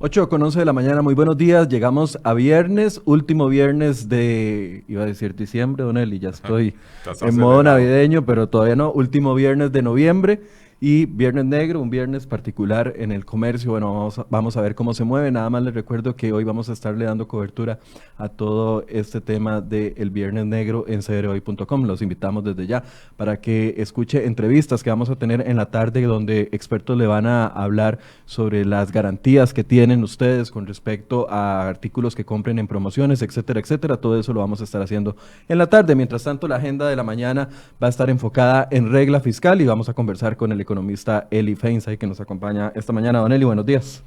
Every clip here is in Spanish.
8:11 de la mañana, muy buenos días. Llegamos a viernes, último viernes de, iba a decir diciembre, Don Eli, ya estoy en modo navideño, pero todavía no. Último viernes de noviembre y Viernes Negro, un viernes particular en el comercio. Bueno, vamos a ver cómo se mueve. Nada más les recuerdo que hoy vamos a estarle dando cobertura a todo este tema del Viernes Negro en crhoy.com. Los invitamos desde ya para que escuche entrevistas que vamos a tener en la tarde, donde expertos le van a hablar sobre las garantías que tienen ustedes con respecto a artículos que compren en promociones, etcétera, etcétera. Todo eso lo vamos a estar haciendo en la tarde. Mientras tanto, la agenda de la mañana va a estar enfocada en regla fiscal y vamos a conversar con el economista Eli Feinsay, que nos acompaña esta mañana. Don Eli, buenos días.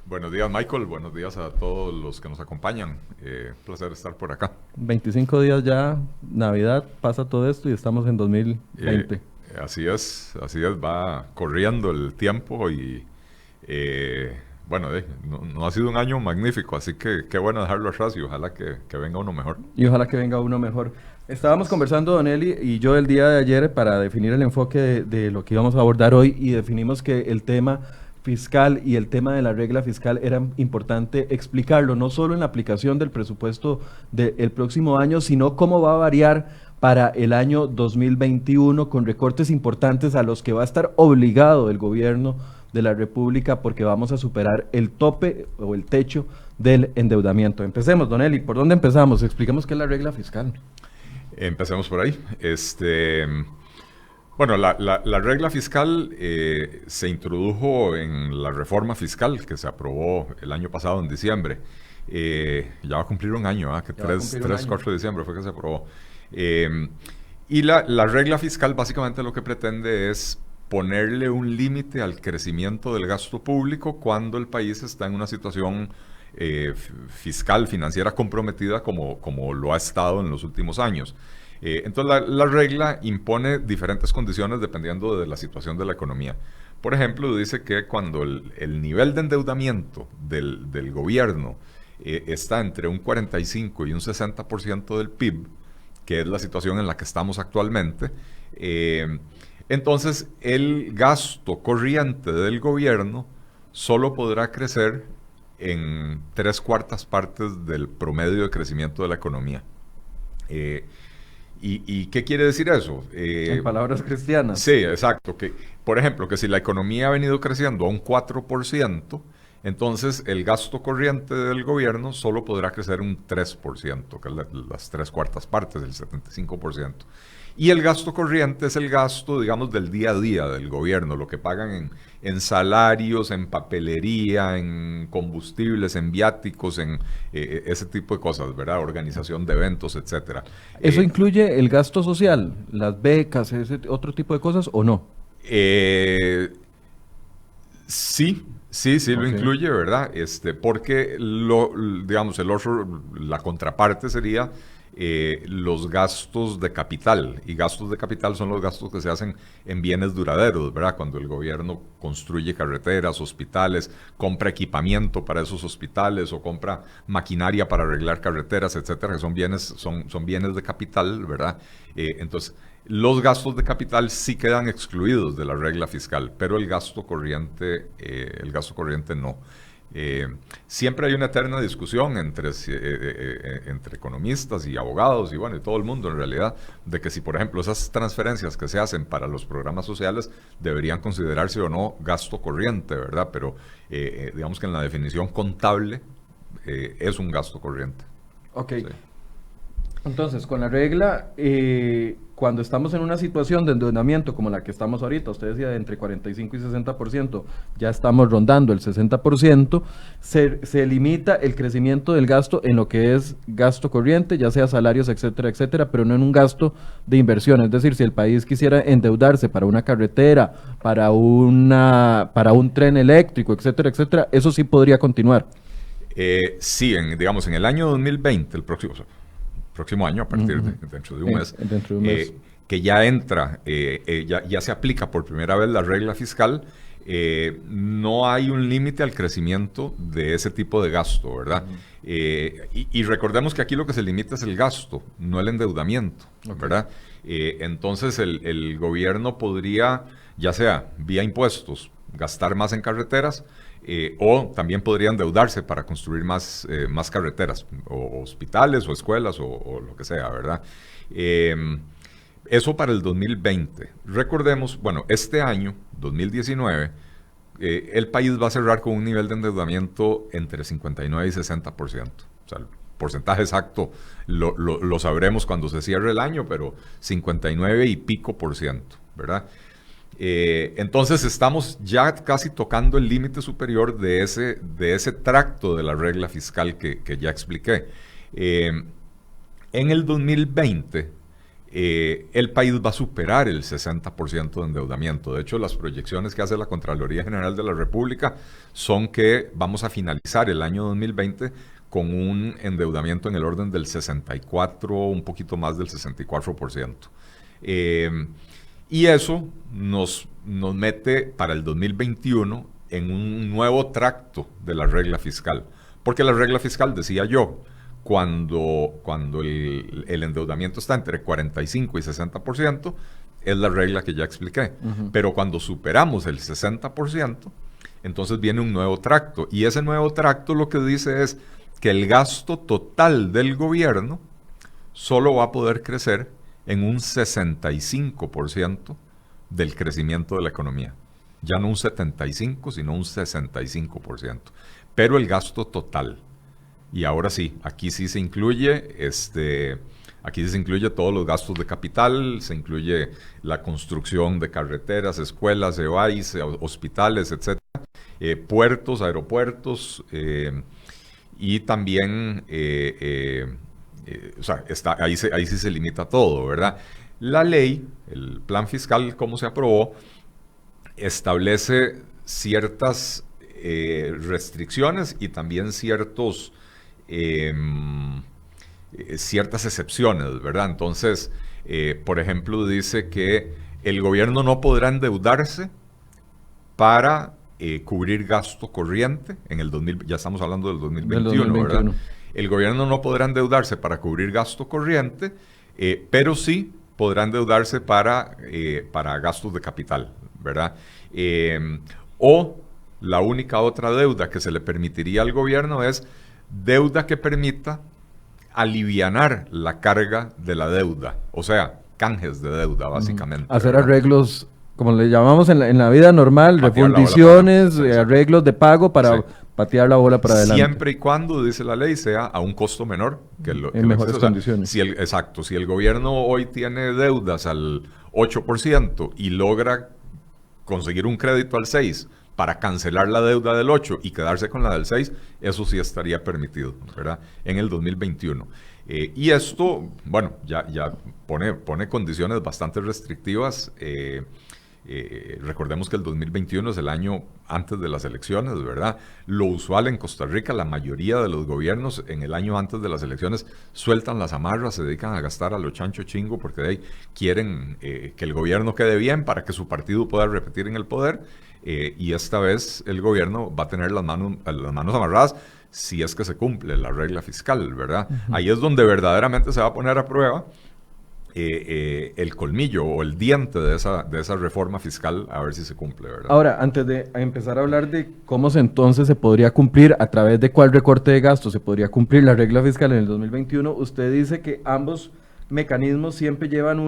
Buenos días, Michael. Buenos días a todos los que nos acompañan. Placer estar por acá. 25 días ya, Navidad, pasa todo esto y estamos en 2020. Así es. Va corriendo el tiempo y bueno, no ha sido un año magnífico, así que qué bueno dejarlo atrás y ojalá que venga uno mejor. Y ojalá que venga uno mejor. Estábamos conversando, Don Eli, y yo el día de ayer para definir el enfoque de lo que íbamos a abordar hoy, y definimos que el tema fiscal y el tema de la regla fiscal era importante explicarlo, no solo en la aplicación del presupuesto del próximo año, sino cómo va a variar para el año 2021 con recortes importantes a los que va a estar obligado el gobierno de la República, porque vamos a superar el tope o el techo del endeudamiento. Empecemos, Don Eli, ¿por dónde empezamos? Expliquemos qué es la regla fiscal. Empecemos por ahí. Bueno, la regla fiscal se introdujo en la reforma fiscal que se aprobó el año pasado en diciembre. Ya va a cumplir un año, que 4 de diciembre fue que se aprobó. Y la regla fiscal básicamente lo que pretende es ponerle un límite al crecimiento del gasto público cuando el país está en una situación fiscal, financiera comprometida como lo ha estado en los últimos años. Entonces la regla impone diferentes condiciones dependiendo de la situación de la economía. Por ejemplo, dice que cuando el nivel de endeudamiento del gobierno está entre un 45 y un 60% del PIB, que es la situación en la que estamos actualmente, entonces el gasto corriente del gobierno solo podrá crecer en 3/4 partes del promedio de crecimiento de la economía. ¿Y qué quiere decir eso? En palabras cristianas. Sí, exacto. Que, por ejemplo, que si la economía ha venido creciendo a un 4%, entonces el gasto corriente del gobierno solo podrá crecer un 3%, que es las 3/4 partes, el 75%. Y el gasto corriente es el gasto, digamos, del día a día del gobierno, lo que pagan en salarios, en papelería, en combustibles, en viáticos, en ese tipo de cosas, ¿verdad? Organización de eventos, etcétera. ¿Eso incluye el gasto social, las becas, ese otro tipo de cosas o no? Sí, lo incluye, ¿verdad? Porque digamos, la contraparte sería los gastos de capital, y gastos de capital son los gastos que se hacen en bienes duraderos, ¿verdad? Cuando el gobierno construye carreteras, hospitales, compra equipamiento para esos hospitales o compra maquinaria para arreglar carreteras, etcétera, que son bienes de capital, ¿verdad? Entonces, los gastos de capital sí quedan excluidos de la regla fiscal, pero el gasto corriente no. Siempre hay una eterna discusión entre economistas y abogados y bueno, y todo el mundo en realidad, de que si por ejemplo esas transferencias que se hacen para los programas sociales deberían considerarse o no gasto corriente, ¿verdad? Pero digamos que en la definición contable es un gasto corriente. Ok. Sí. Entonces, con la regla, cuando estamos en una situación de endeudamiento como la que estamos ahorita, usted decía de entre 45 y 60%, ya estamos rondando el 60%, se limita el crecimiento del gasto en lo que es gasto corriente, ya sea salarios, etcétera, etcétera, pero no en un gasto de inversión. Es decir, si el país quisiera endeudarse para una carretera, para un tren eléctrico, etcétera, etcétera, eso sí podría continuar. Sí, digamos, en el año 2020, el próximo año, a partir dentro de un mes, que ya entra, ya se aplica por primera vez la regla fiscal, no hay un límite al crecimiento de ese tipo de gasto, ¿verdad? Y recordemos que aquí lo que se limita es el gasto, no el endeudamiento, ¿verdad? Entonces el gobierno podría, ya sea vía impuestos, gastar más en carreteras, o también podría endeudarse para construir más carreteras, o hospitales, o escuelas, o lo que sea, ¿verdad? Eso para el 2020. Recordemos, bueno, este año, 2019, el país va a cerrar con un nivel de endeudamiento entre 59 y 60%. O sea, el porcentaje exacto lo sabremos cuando se cierre el año, pero 59 y pico por ciento, ¿verdad? Entonces estamos ya casi tocando el límite superior de ese tracto de la regla fiscal que ya expliqué. En el 2020, el país va a superar el 60% de endeudamiento. De hecho, las proyecciones que hace la Contraloría General de la República son que vamos a finalizar el año 2020 con un endeudamiento en el orden del 64, un poquito más del 64%. Y eso nos mete para el 2021 en un nuevo tracto de la regla fiscal. Porque la regla fiscal, decía yo, cuando el endeudamiento está entre 45 y 60%, es la regla que ya expliqué. Pero cuando superamos el 60%, entonces viene un nuevo tracto. Y ese nuevo tracto lo que dice es que el gasto total del gobierno solo va a poder crecer en un 65% del crecimiento de la economía. Ya no un 75%, sino un 65%. Pero el gasto total. Y ahora sí, aquí sí se incluye, todos los gastos de capital, se incluye la construcción de carreteras, escuelas, EVAIS, hospitales, etcétera, puertos, aeropuertos, y también, ahí sí se limita todo, ¿verdad? La ley, el plan fiscal, como se aprobó, establece ciertas restricciones y también ciertas excepciones, ¿verdad? Entonces, por ejemplo, dice que el gobierno no podrá endeudarse para cubrir gasto corriente en el 2000, ya estamos hablando del 2021, ¿verdad? El gobierno no podrá endeudarse para cubrir gasto corriente, pero sí podrá endeudarse para gastos de capital, ¿verdad? O la única otra deuda que se le permitiría al gobierno es deuda que permita alivianar la carga de la deuda, o sea, canjes de deuda, básicamente. Hacer arreglos, como le llamamos en la vida normal, refundiciones, arreglos de pago para patear la bola para adelante. Siempre y cuando, dice la ley, sea a un costo menor que en mejores condiciones. Exacto, si el gobierno hoy tiene deudas al 8% y logra conseguir un crédito al 6% para cancelar la deuda del 8 y quedarse con la del 6, eso sí estaría permitido, ¿verdad? En el 2021. Y esto, bueno, ya pone condiciones bastante restrictivas. Recordemos que el 2021 es el año antes de las elecciones, ¿verdad? Lo usual en Costa Rica, la mayoría de los gobiernos en el año antes de las elecciones sueltan las amarras, se dedican a gastar a lo chancho chingo porque de ahí quieren que el gobierno quede bien para que su partido pueda repetir en el poder. Y esta vez el gobierno va a tener las manos amarradas si es que se cumple la regla fiscal, ¿verdad? Ahí es donde verdaderamente se va a poner a prueba el colmillo o el diente de esa reforma fiscal, a ver si se cumple, ¿verdad? Ahora, antes de empezar a hablar de cómo entonces se podría cumplir, a través de cuál recorte de gastos se podría cumplir la regla fiscal en el 2021, usted dice que ambos mecanismos siempre llevan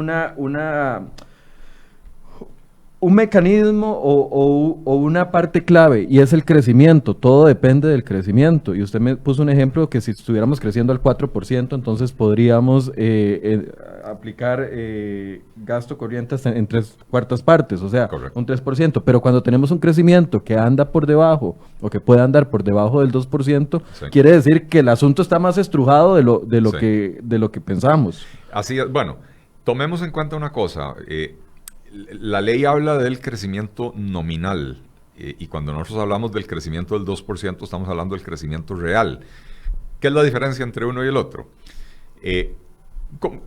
un mecanismo o una parte clave, y es el crecimiento. Todo depende del crecimiento. Y usted me puso un ejemplo que si estuviéramos creciendo al 4%, entonces podríamos aplicar gasto corriente en 3/4 partes, o sea, correcto, un 3%. Pero cuando tenemos un crecimiento que anda por debajo, o que puede andar por debajo del 2%, sí, quiere decir que el asunto está más estrujado de lo que pensamos. Así es. Bueno, tomemos en cuenta una cosa. La ley habla del crecimiento nominal, y cuando nosotros hablamos del crecimiento del 2%, estamos hablando del crecimiento real. ¿Qué es la diferencia entre uno y el otro?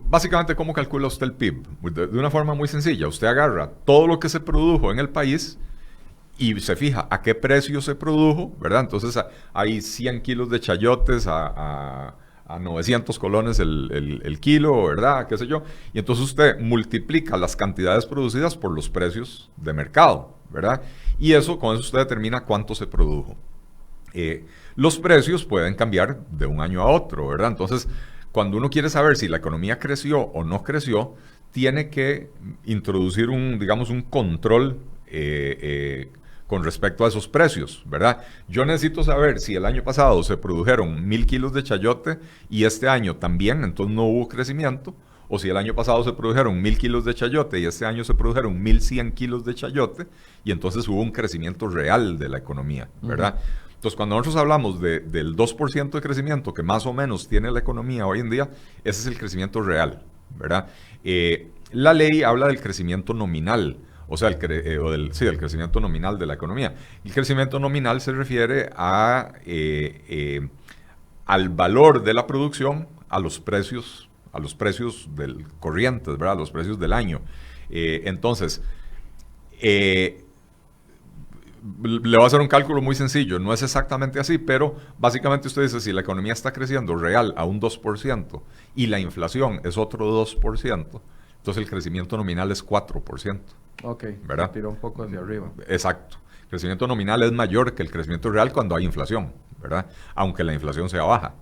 Básicamente, ¿cómo calcula usted el PIB? De una forma muy sencilla. Usted agarra todo lo que se produjo en el país y se fija a qué precio se produjo, ¿verdad? Entonces hay 100 kilos de chayotes a a 900 colones el kilo, ¿verdad? Qué sé yo. Y entonces usted multiplica las cantidades producidas por los precios de mercado, ¿verdad? Y eso, con eso usted determina cuánto se produjo. Los precios pueden cambiar de un año a otro, ¿verdad? Entonces, cuando uno quiere saber si la economía creció o no creció, tiene que introducir digamos, un control con respecto a esos precios, ¿verdad? Yo necesito saber si el año pasado se produjeron 1,000 kilos de chayote y este año también, entonces no hubo crecimiento, o si el año pasado se produjeron 1,000 kilos de chayote y este año se produjeron 1,100 kilos de chayote y entonces hubo un crecimiento real de la economía, ¿verdad? Entonces, cuando nosotros hablamos del 2% de crecimiento que más o menos tiene la economía hoy en día, ese es el crecimiento real, ¿verdad? La ley habla del crecimiento nominal, o sea, del crecimiento nominal de la economía. El crecimiento nominal se refiere al valor de la producción, a los precios del corrientes, ¿verdad? A los precios del año. Entonces, le voy a hacer un cálculo muy sencillo, no es exactamente así, pero básicamente usted dice, si la economía está creciendo real a un 2% y la inflación es otro 2%, entonces el crecimiento nominal es 4%. Ok, ¿verdad? se tiró un poco hacia arriba. Exacto. El crecimiento nominal es mayor que el crecimiento real cuando hay inflación, ¿verdad? Aunque la inflación sea baja,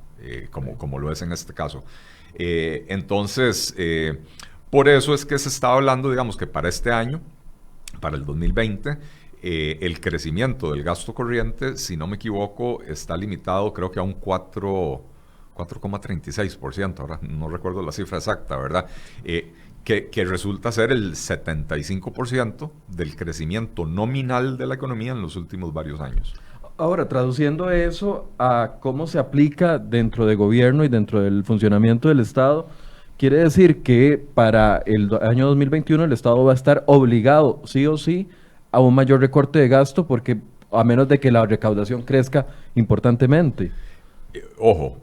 como lo es en este caso. Entonces, por eso es que se está hablando, digamos, que para este año, para el 2020, el crecimiento del gasto corriente, si no me equivoco, está limitado creo que a un 4,36%, ahora no recuerdo la cifra exacta, ¿verdad? Que resulta ser el 75% del crecimiento nominal de la economía en los últimos varios años. Ahora, traduciendo eso a cómo se aplica dentro de gobierno y dentro del funcionamiento del Estado, quiere decir que para el año 2021 el Estado va a estar obligado, sí o sí, a un mayor recorte de gasto, porque a menos de que la recaudación crezca importantemente. Ojo,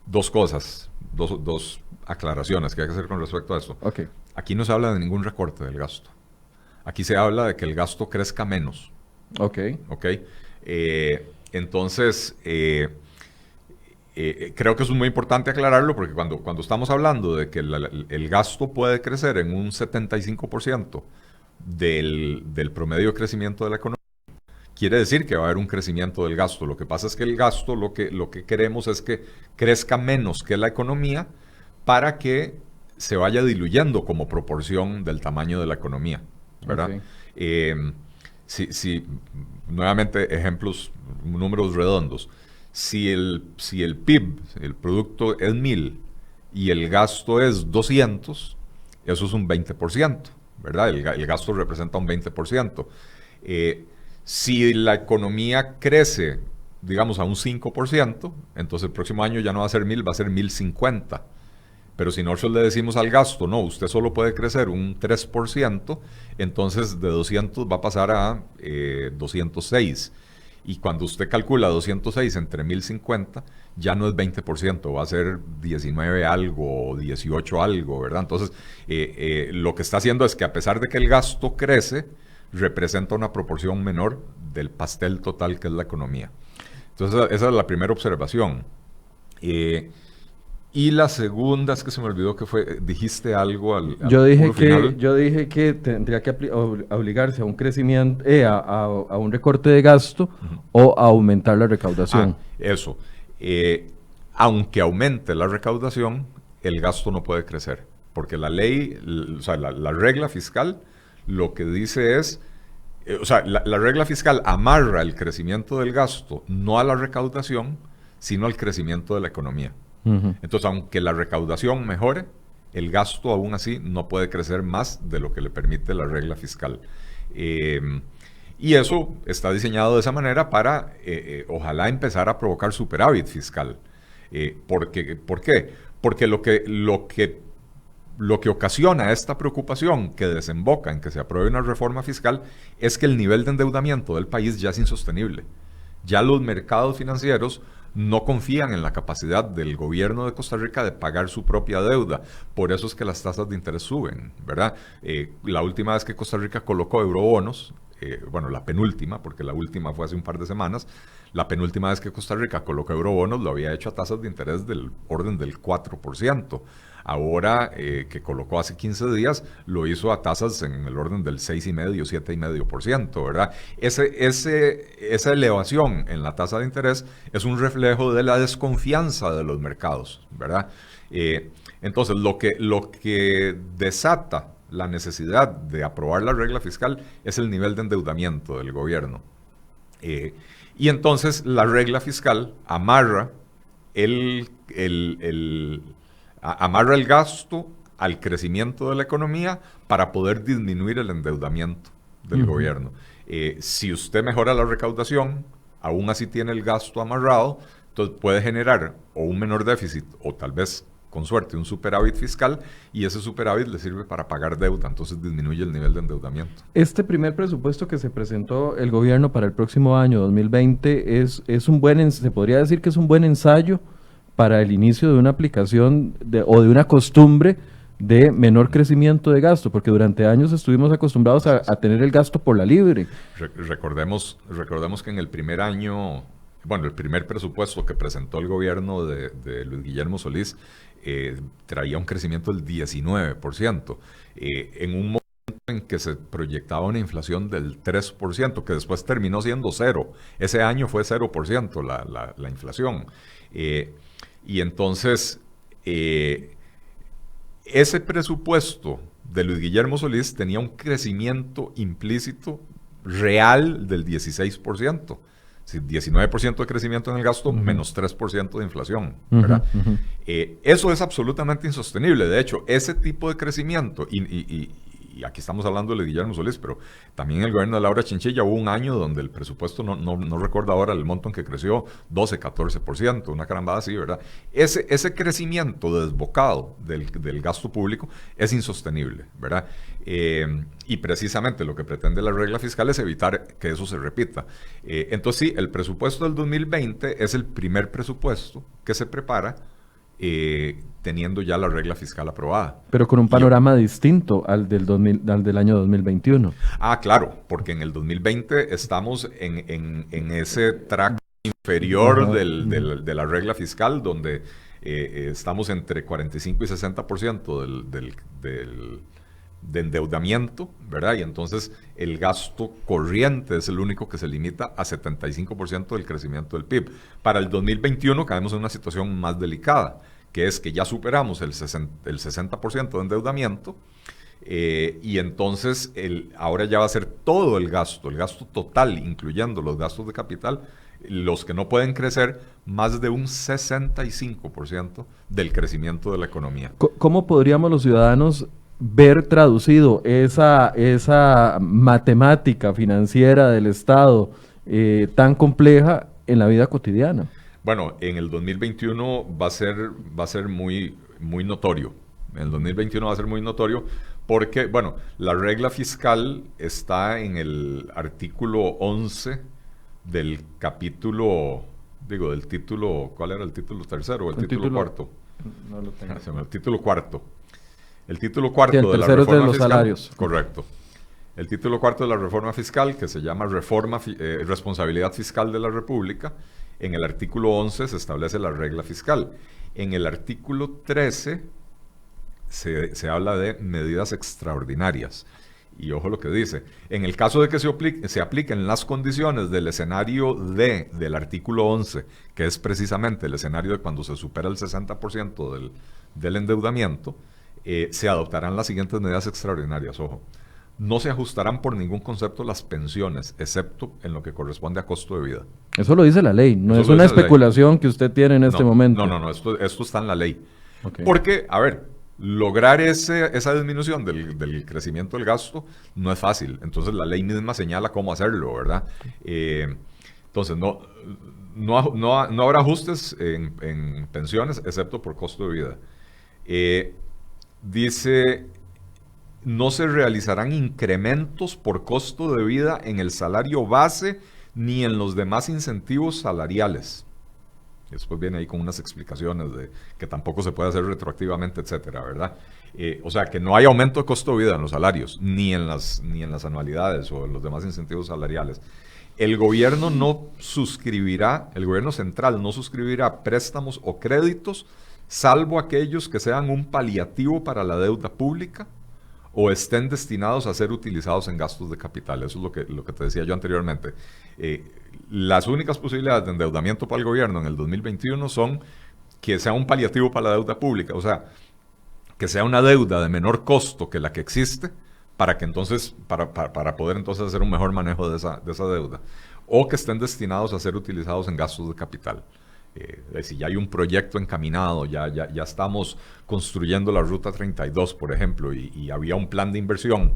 dos cosas, dos aclaraciones que hay que hacer con respecto a esto. Okay. Aquí no se habla de ningún recorte del gasto. Aquí se habla de que el gasto crezca menos. Ok. Entonces, creo que eso es muy importante aclararlo porque cuando estamos hablando de que el gasto puede crecer en un 75% del promedio de crecimiento de la economía, quiere decir que va a haber un crecimiento del gasto. Lo que pasa es que el gasto lo que queremos es que crezca menos que la economía para que se vaya diluyendo como proporción del tamaño de la economía, ¿verdad? Okay. Nuevamente, ejemplos, números redondos. Si el PIB, el producto es 1,000 y el gasto es 200, eso es un 20%, ¿verdad? El gasto representa un 20%. Si la economía crece, digamos, a un 5%, entonces el próximo año ya no va a ser 1,000, va a ser 1,050. Pero si nosotros le decimos al gasto, no, usted solo puede crecer un 3%, entonces de 200 va a pasar a 206. Y cuando usted calcula 206 entre 1,050, ya no es 20%, va a ser 19 algo, 18 algo, ¿verdad? Entonces, lo que está haciendo es que a pesar de que el gasto crece, representa una proporción menor del pastel total que es la economía. Entonces, esa es la primera observación. Y la segunda es que se me olvidó que fue, dijiste algo yo dije que tendría que obligarse a un crecimiento, a un recorte de gasto o a aumentar la recaudación. Eso. Aunque aumente la recaudación, el gasto no puede crecer. Porque la ley, o sea, la regla fiscal, lo que dice es, la regla fiscal amarra el crecimiento del gasto, no a la recaudación, sino al crecimiento de la economía. Entonces, aunque la recaudación mejore, el gasto aún así no puede crecer más de lo que le permite la regla fiscal. Y eso está diseñado de esa manera para, ojalá, empezar a provocar superávit fiscal. ¿Por qué? Porque lo que ocasiona esta preocupación que desemboca en que se apruebe una reforma fiscal es que el nivel de endeudamiento del país ya es insostenible. Ya los mercados financieros no confían en la capacidad del gobierno de Costa Rica de pagar su propia deuda. Por eso es que las tasas de interés suben, ¿verdad? La última vez que Costa Rica colocó eurobonos, bueno, la penúltima, porque la última fue hace un par de semanas, la penúltima vez que Costa Rica coloca eurobonos lo había hecho a tasas de interés del orden del 4%. Ahora que colocó hace 15 días, lo hizo a tasas en el orden del 6,5%, 7,5%, ¿verdad? Esa elevación en la tasa de interés es un reflejo de la desconfianza de los mercados, ¿verdad? Entonces, lo que desata la necesidad de aprobar la regla fiscal es el nivel de endeudamiento del gobierno. Y entonces la regla fiscal amarra amarra el gasto al crecimiento de la economía para poder disminuir el endeudamiento del gobierno. Si usted mejora la recaudación, aún así tiene el gasto amarrado, entonces puede generar o un menor déficit o tal vez, con suerte, un superávit fiscal, y ese superávit le sirve para pagar deuda, entonces disminuye el nivel de endeudamiento. Este primer presupuesto que se presentó el gobierno para el próximo año, 2020, es un buen, se podría decir que es un buen ensayo para el inicio de una aplicación o de una costumbre de menor crecimiento de gasto, porque durante años estuvimos acostumbrados a tener el gasto por la libre. Recordemos que en el primer año, bueno, el primer presupuesto que presentó el gobierno de Luis Guillermo Solís traía un crecimiento del 19%, en un momento en que se proyectaba una inflación del 3%, que después terminó siendo 0%. Ese año fue 0% la inflación. Y entonces, ese presupuesto de Luis Guillermo Solís tenía un crecimiento implícito real del 16%. 19% de crecimiento en el gasto, menos 3% de inflación, ¿verdad? Eso es absolutamente insostenible. De hecho, ese tipo de crecimiento, y aquí estamos hablando de Guillermo Solís, pero también el gobierno de Laura Chinchilla hubo un año donde el presupuesto, no recuerdo ahora el monto en que creció, 12, 14%, una carambada así, ¿verdad? Ese crecimiento desbocado del gasto público es insostenible, ¿verdad? Y precisamente lo que pretende la regla fiscal es evitar que eso se repita. Entonces sí, el presupuesto del 2020 es el primer presupuesto que se prepara teniendo ya la regla fiscal aprobada. Pero con un panorama distinto al del año 2021. Ah, claro, porque en el 2020 estamos en ese track inferior de la regla fiscal, donde estamos entre 45 y 60% de endeudamiento, ¿verdad? Y entonces el gasto corriente es el único que se limita a 75% del crecimiento del PIB. Para el 2021 caemos en una situación más delicada, que es que ya superamos el 60% de endeudamiento, y entonces ahora ya va a ser todo el gasto total, incluyendo los gastos de capital, los que no pueden crecer más de un 65% del crecimiento de la economía. ¿Cómo podríamos los ciudadanos ver traducido esa matemática financiera del Estado tan compleja en la vida cotidiana? Bueno, en el 2021 va a ser muy, muy notorio. En el 2021 va a ser muy notorio porque, bueno, la regla fiscal está en el artículo 11 del capítulo, del título, ¿cuál era el título tercero o el título cuarto? No lo tengo. El título cuarto. El título cuarto sí, de la reforma de los fiscal. Salarios. Correcto. El título cuarto de la reforma fiscal, que se llama Responsabilidad Fiscal de la República. En el artículo 11 se establece la regla fiscal. En el artículo 13 se habla de medidas extraordinarias. Y ojo lo que dice. En el caso de que se apliquen las condiciones del escenario D del artículo 11, que es precisamente el escenario de cuando se supera el 60% del endeudamiento, se adoptarán las siguientes medidas extraordinarias. Ojo. No se ajustarán por ningún concepto las pensiones, excepto en lo que corresponde a costo de vida. Eso lo dice la ley, no es una especulación que usted tiene en este momento. No, esto está en la ley. Okay. Porque, a ver, lograr esa disminución del crecimiento del gasto no es fácil. Entonces la ley misma señala cómo hacerlo, ¿verdad? Entonces no habrá ajustes en pensiones, excepto por costo de vida. Dice... No se realizarán incrementos por costo de vida en el salario base ni en los demás incentivos salariales. Y después viene ahí con unas explicaciones de que tampoco se puede hacer retroactivamente, etcétera, ¿verdad? O sea, que no hay aumento de costo de vida en los salarios, ni en las anualidades o en los demás incentivos salariales. El gobierno el gobierno central no suscribirá préstamos o créditos, salvo aquellos que sean un paliativo para la deuda pública o estén destinados a ser utilizados en gastos de capital. Eso es lo que te decía yo anteriormente. Las únicas posibilidades de endeudamiento para el gobierno en el 2021 son que sea un paliativo para la deuda pública, o sea, que sea una deuda de menor costo que la que existe, para que entonces, para poder entonces hacer un mejor manejo de esa deuda, o que estén destinados a ser utilizados en gastos de capital. Si ya hay un proyecto encaminado, ya estamos construyendo la Ruta 32, por ejemplo, y había un plan de inversión,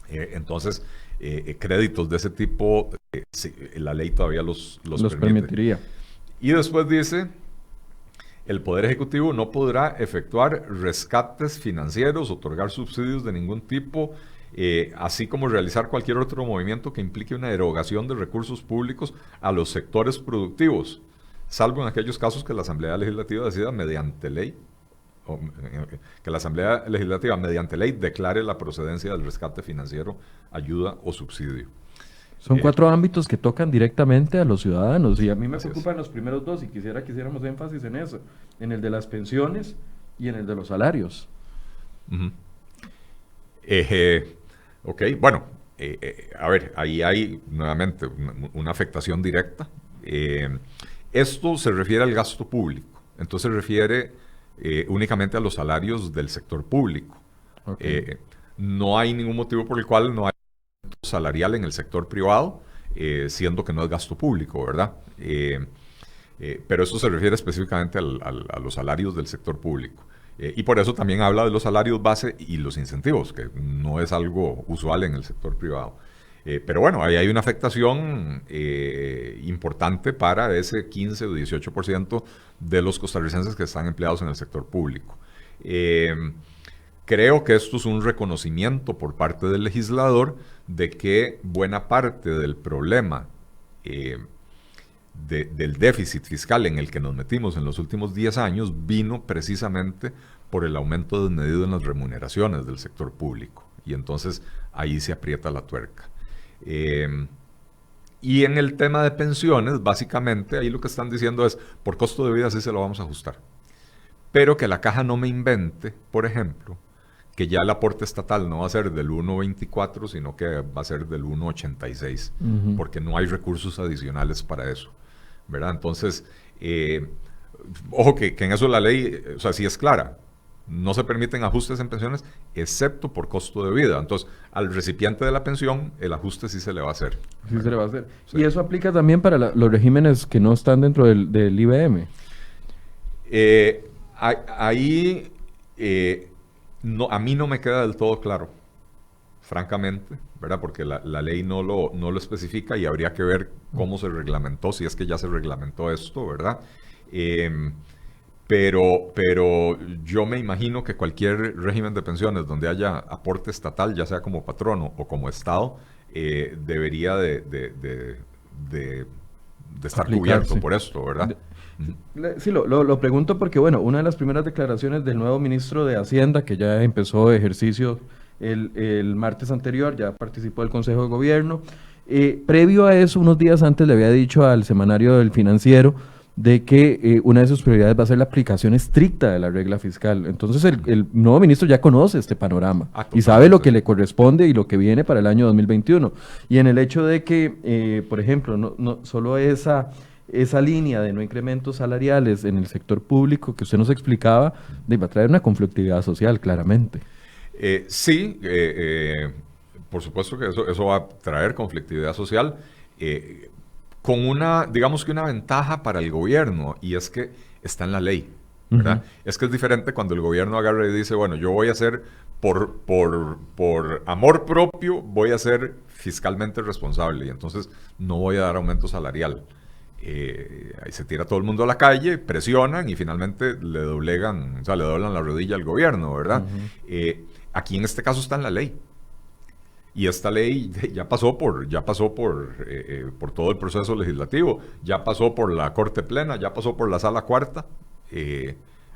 entonces créditos de ese tipo, la ley todavía los permitiría. Y después dice, el Poder Ejecutivo no podrá efectuar rescates financieros, otorgar subsidios de ningún tipo, así como realizar cualquier otro movimiento que implique una erogación de recursos públicos a los sectores productivos, salvo en aquellos casos que la Asamblea Legislativa decida mediante ley, que la Asamblea Legislativa mediante ley declare la procedencia del rescate financiero, ayuda o subsidio. Son 4 ámbitos que tocan directamente a los ciudadanos, y a mí me preocupan los primeros 2 y que hiciéramos énfasis en eso, en el de las pensiones y en el de los salarios. Ok, bueno, a ver, ahí hay nuevamente una afectación directa. Esto se refiere al gasto público, entonces se refiere únicamente a los salarios del sector público. Okay. No hay ningún motivo por el cual no hay salarial en el sector privado, siendo que no es gasto público, ¿verdad? Pero eso se refiere específicamente a los salarios del sector público. Y por eso también habla de los salarios base y los incentivos, que no es algo usual en el sector privado. Pero bueno, ahí hay una afectación importante para ese 15 o 18% de los costarricenses que están empleados en el sector público. Creo que esto es un reconocimiento por parte del legislador de que buena parte del problema del déficit fiscal en el que nos metimos en los últimos 10 años vino precisamente por el aumento desmedido en las remuneraciones del sector público. Y entonces ahí se aprieta la tuerca. Y en el tema de pensiones, básicamente, ahí lo que están diciendo es, por costo de vida sí se lo vamos a ajustar. Pero que la caja no me invente, por ejemplo, que ya el aporte estatal no va a ser del 1.24, sino que va a ser del 1.86, porque no hay recursos adicionales para eso, ¿verdad? Entonces, ojo que en eso la ley, o sea, sí es clara. No se permiten ajustes en pensiones, excepto por costo de vida. Entonces, al recipiente de la pensión, el ajuste sí se le va a hacer. Sí se le va a hacer. Sí. Y eso aplica también para los regímenes que no están dentro del IBM. Ahí, a mí no me queda del todo claro, francamente, ¿verdad? Porque la ley no lo especifica y habría que ver cómo se reglamentó, si es que ya se reglamentó esto, ¿verdad? Pero yo me imagino que cualquier régimen de pensiones donde haya aporte estatal, ya sea como patrono o como Estado, debería de estar cubierto por esto, ¿verdad? Sí, lo pregunto porque, bueno, una de las primeras declaraciones del nuevo ministro de Hacienda, que ya empezó ejercicio el martes anterior, ya participó del Consejo de Gobierno, previo a eso, unos días antes le había dicho al semanario del Financiero de que una de sus prioridades va a ser la aplicación estricta de la regla fiscal. Entonces el nuevo ministro ya conoce este panorama y sabe lo que le corresponde y lo que viene para el año 2021. Y en el hecho de que, por ejemplo, no solo esa línea de no incrementos salariales en el sector público que usted nos explicaba, va a traer una conflictividad social, claramente. Sí, por supuesto que eso va a traer conflictividad social, con digamos que una ventaja para el gobierno, y es que está en la ley, ¿verdad? Es que es diferente cuando el gobierno agarra y dice, bueno, yo voy a hacer, por amor propio, voy a ser fiscalmente responsable, y entonces no voy a dar aumento salarial. Ahí se tira todo el mundo a la calle, presionan y finalmente le doblan la rodilla al gobierno, ¿verdad? Aquí en este caso está en la ley. Y esta ley ya pasó por todo el proceso legislativo, ya pasó por la Corte Plena, ya pasó por la Sala Cuarta,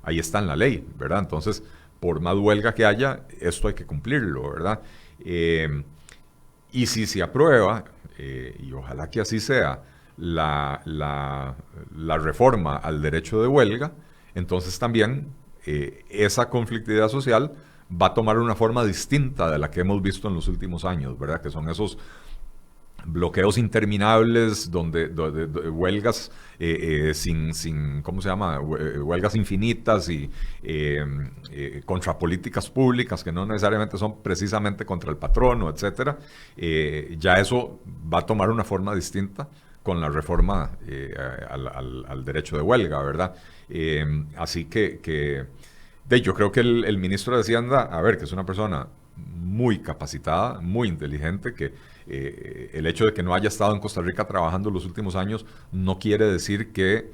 ahí está en la ley, ¿verdad? Entonces, por más huelga que haya, esto hay que cumplirlo, ¿verdad? Y si se aprueba, y ojalá que así sea, la reforma al derecho de huelga, entonces también esa conflictividad social va a tomar una forma distinta de la que hemos visto en los últimos años, ¿verdad? Que son esos bloqueos interminables, donde huelgas sin ¿cómo se llama? Huelgas infinitas y contra políticas públicas que no necesariamente son precisamente contra el patrono, etcétera. Ya eso va a tomar una forma distinta con la reforma al derecho de huelga, ¿verdad? Así que yo creo que el ministro de Hacienda, a ver, que es una persona muy capacitada, muy inteligente, que el hecho de que no haya estado en Costa Rica trabajando los últimos años no quiere decir que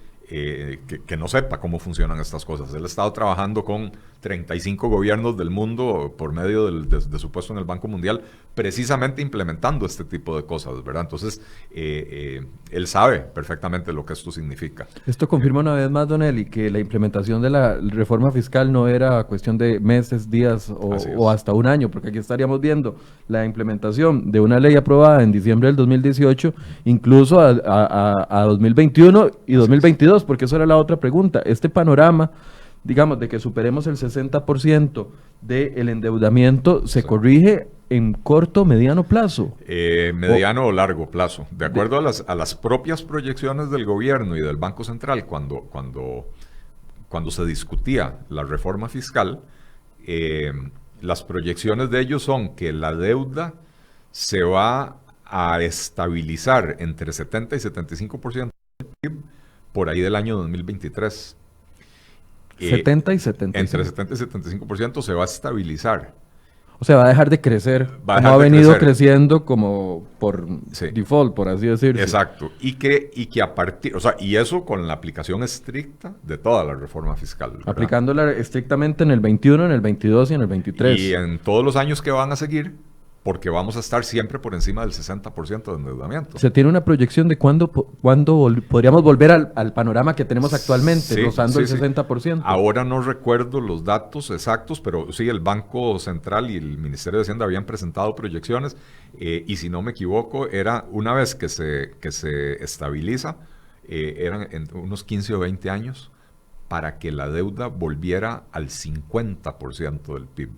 no sepa cómo funcionan estas cosas. Él ha estado trabajando con 35 gobiernos del mundo por medio de su puesto en el Banco Mundial, precisamente implementando este tipo de cosas, ¿verdad? Entonces, él sabe perfectamente lo que esto significa. Esto confirma una vez más, don Eli, que la implementación de la reforma fiscal no era cuestión de meses, días o hasta un año, porque aquí estaríamos viendo la implementación de una ley aprobada en diciembre del 2018, incluso a 2021 y 2022, porque eso era la otra pregunta. Este panorama, digamos, de que superemos el 60% del endeudamiento, ¿se corrige en corto, mediano plazo? Mediano o largo plazo. De acuerdo a las propias proyecciones del gobierno y del Banco Central, cuando se discutía la reforma fiscal, las proyecciones de ellos son que la deuda se va a estabilizar entre 70 y 75% del PIB por ahí del año 2023. 70 y 75. Entre 70 y 75% se va a estabilizar. O sea, va a dejar de crecer, como ha venido creciendo como por default, por así decirlo. Exacto. Y que a partir, o sea, y eso con la aplicación estricta de toda la reforma fiscal, ¿verdad? Aplicándola estrictamente en el 21, en el 22 y en el 23. Y en todos los años que van a seguir, porque vamos a estar siempre por encima del 60% de endeudamiento. ¿Se tiene una proyección de cuándo podríamos volver al panorama que tenemos actualmente, rozando el 60%? Ahora no recuerdo los datos exactos, pero sí, el Banco Central y el Ministerio de Hacienda habían presentado proyecciones, y si no me equivoco, era una vez que se estabiliza, eran en unos 15 o 20 años, para que la deuda volviera al 50% del PIB,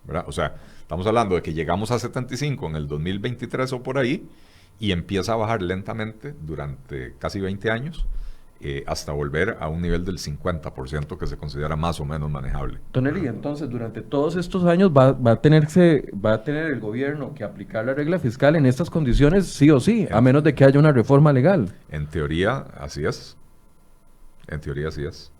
¿verdad? O sea, estamos hablando de que llegamos a 75 en el 2023 o por ahí, y empieza a bajar lentamente durante casi 20 años, hasta volver a un nivel del 50% que se considera más o menos manejable. Don Eli, entonces, durante todos estos años va a tener el gobierno que aplicar la regla fiscal en estas condiciones, sí o sí, a menos de que haya una reforma legal. En teoría, así es. En teoría, así es.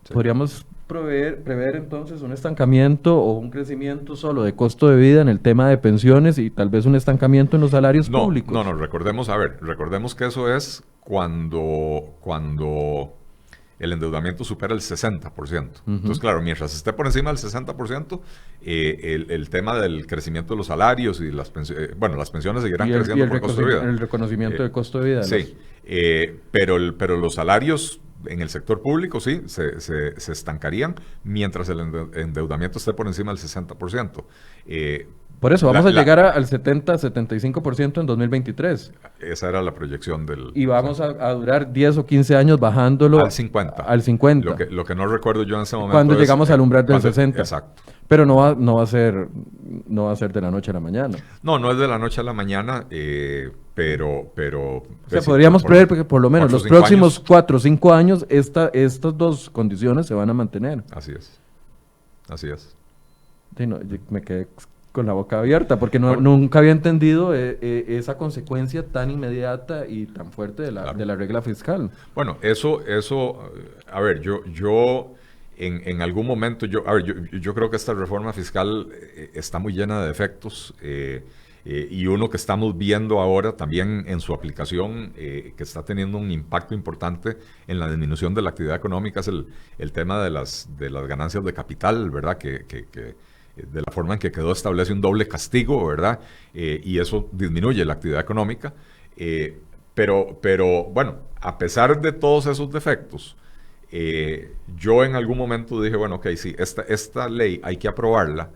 Sí. Podríamos prever entonces un estancamiento o un crecimiento solo de costo de vida en el tema de pensiones y tal vez un estancamiento en los salarios públicos. No, recordemos que eso es cuando el endeudamiento supera el 60%. Entonces, claro, mientras esté por encima del 60%, el tema del crecimiento de los salarios y las pensiones seguirán creciendo por costo de vida. El reconocimiento del costo de vida. Sí, pero los salarios en el sector público sí se estancarían mientras el endeudamiento esté por encima del 60%. Por eso vamos a llegar al 70-75% en 2023. Esa era la proyección y vamos a durar 10 o 15 años bajándolo al 50. Al 50. Lo que no recuerdo yo en ese momento. Cuando llegamos al umbral del 60. Exacto. Pero no va a ser de la noche a la mañana. No es de la noche a la mañana, pero o sea, podríamos prever que por lo menos los próximos 4 o 5 años estas dos condiciones se van a mantener. Así es. Sí, no, me quedé con la boca abierta porque nunca había entendido esa consecuencia tan inmediata y tan fuerte de la regla fiscal. Bueno, eso a ver, yo en algún momento, yo creo que esta reforma fiscal está muy llena de defectos, y uno que estamos viendo ahora también en su aplicación, que está teniendo un impacto importante en la disminución de la actividad económica, es el tema de las ganancias de capital, ¿verdad? Que de la forma en que quedó, establece un doble castigo, ¿verdad? Y eso disminuye la actividad económica. Pero bueno, a pesar de todos esos defectos, yo en algún momento dije, bueno, ok, sí, esta ley hay que aprobarla,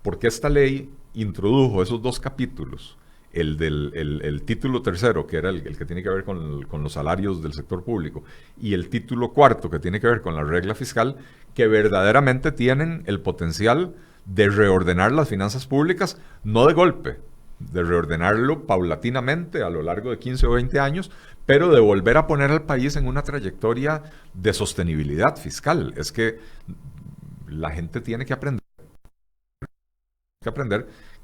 porque esta ley introdujo esos dos capítulos, el título tercero, que era el que tiene que ver con los salarios del sector público, y el título cuarto, que tiene que ver con la regla fiscal, que verdaderamente tienen el potencial de reordenar las finanzas públicas, no de golpe, de reordenarlo paulatinamente a lo largo de 15 o 20 años, pero de volver a poner al país en una trayectoria de sostenibilidad fiscal. Es que la gente tiene que aprender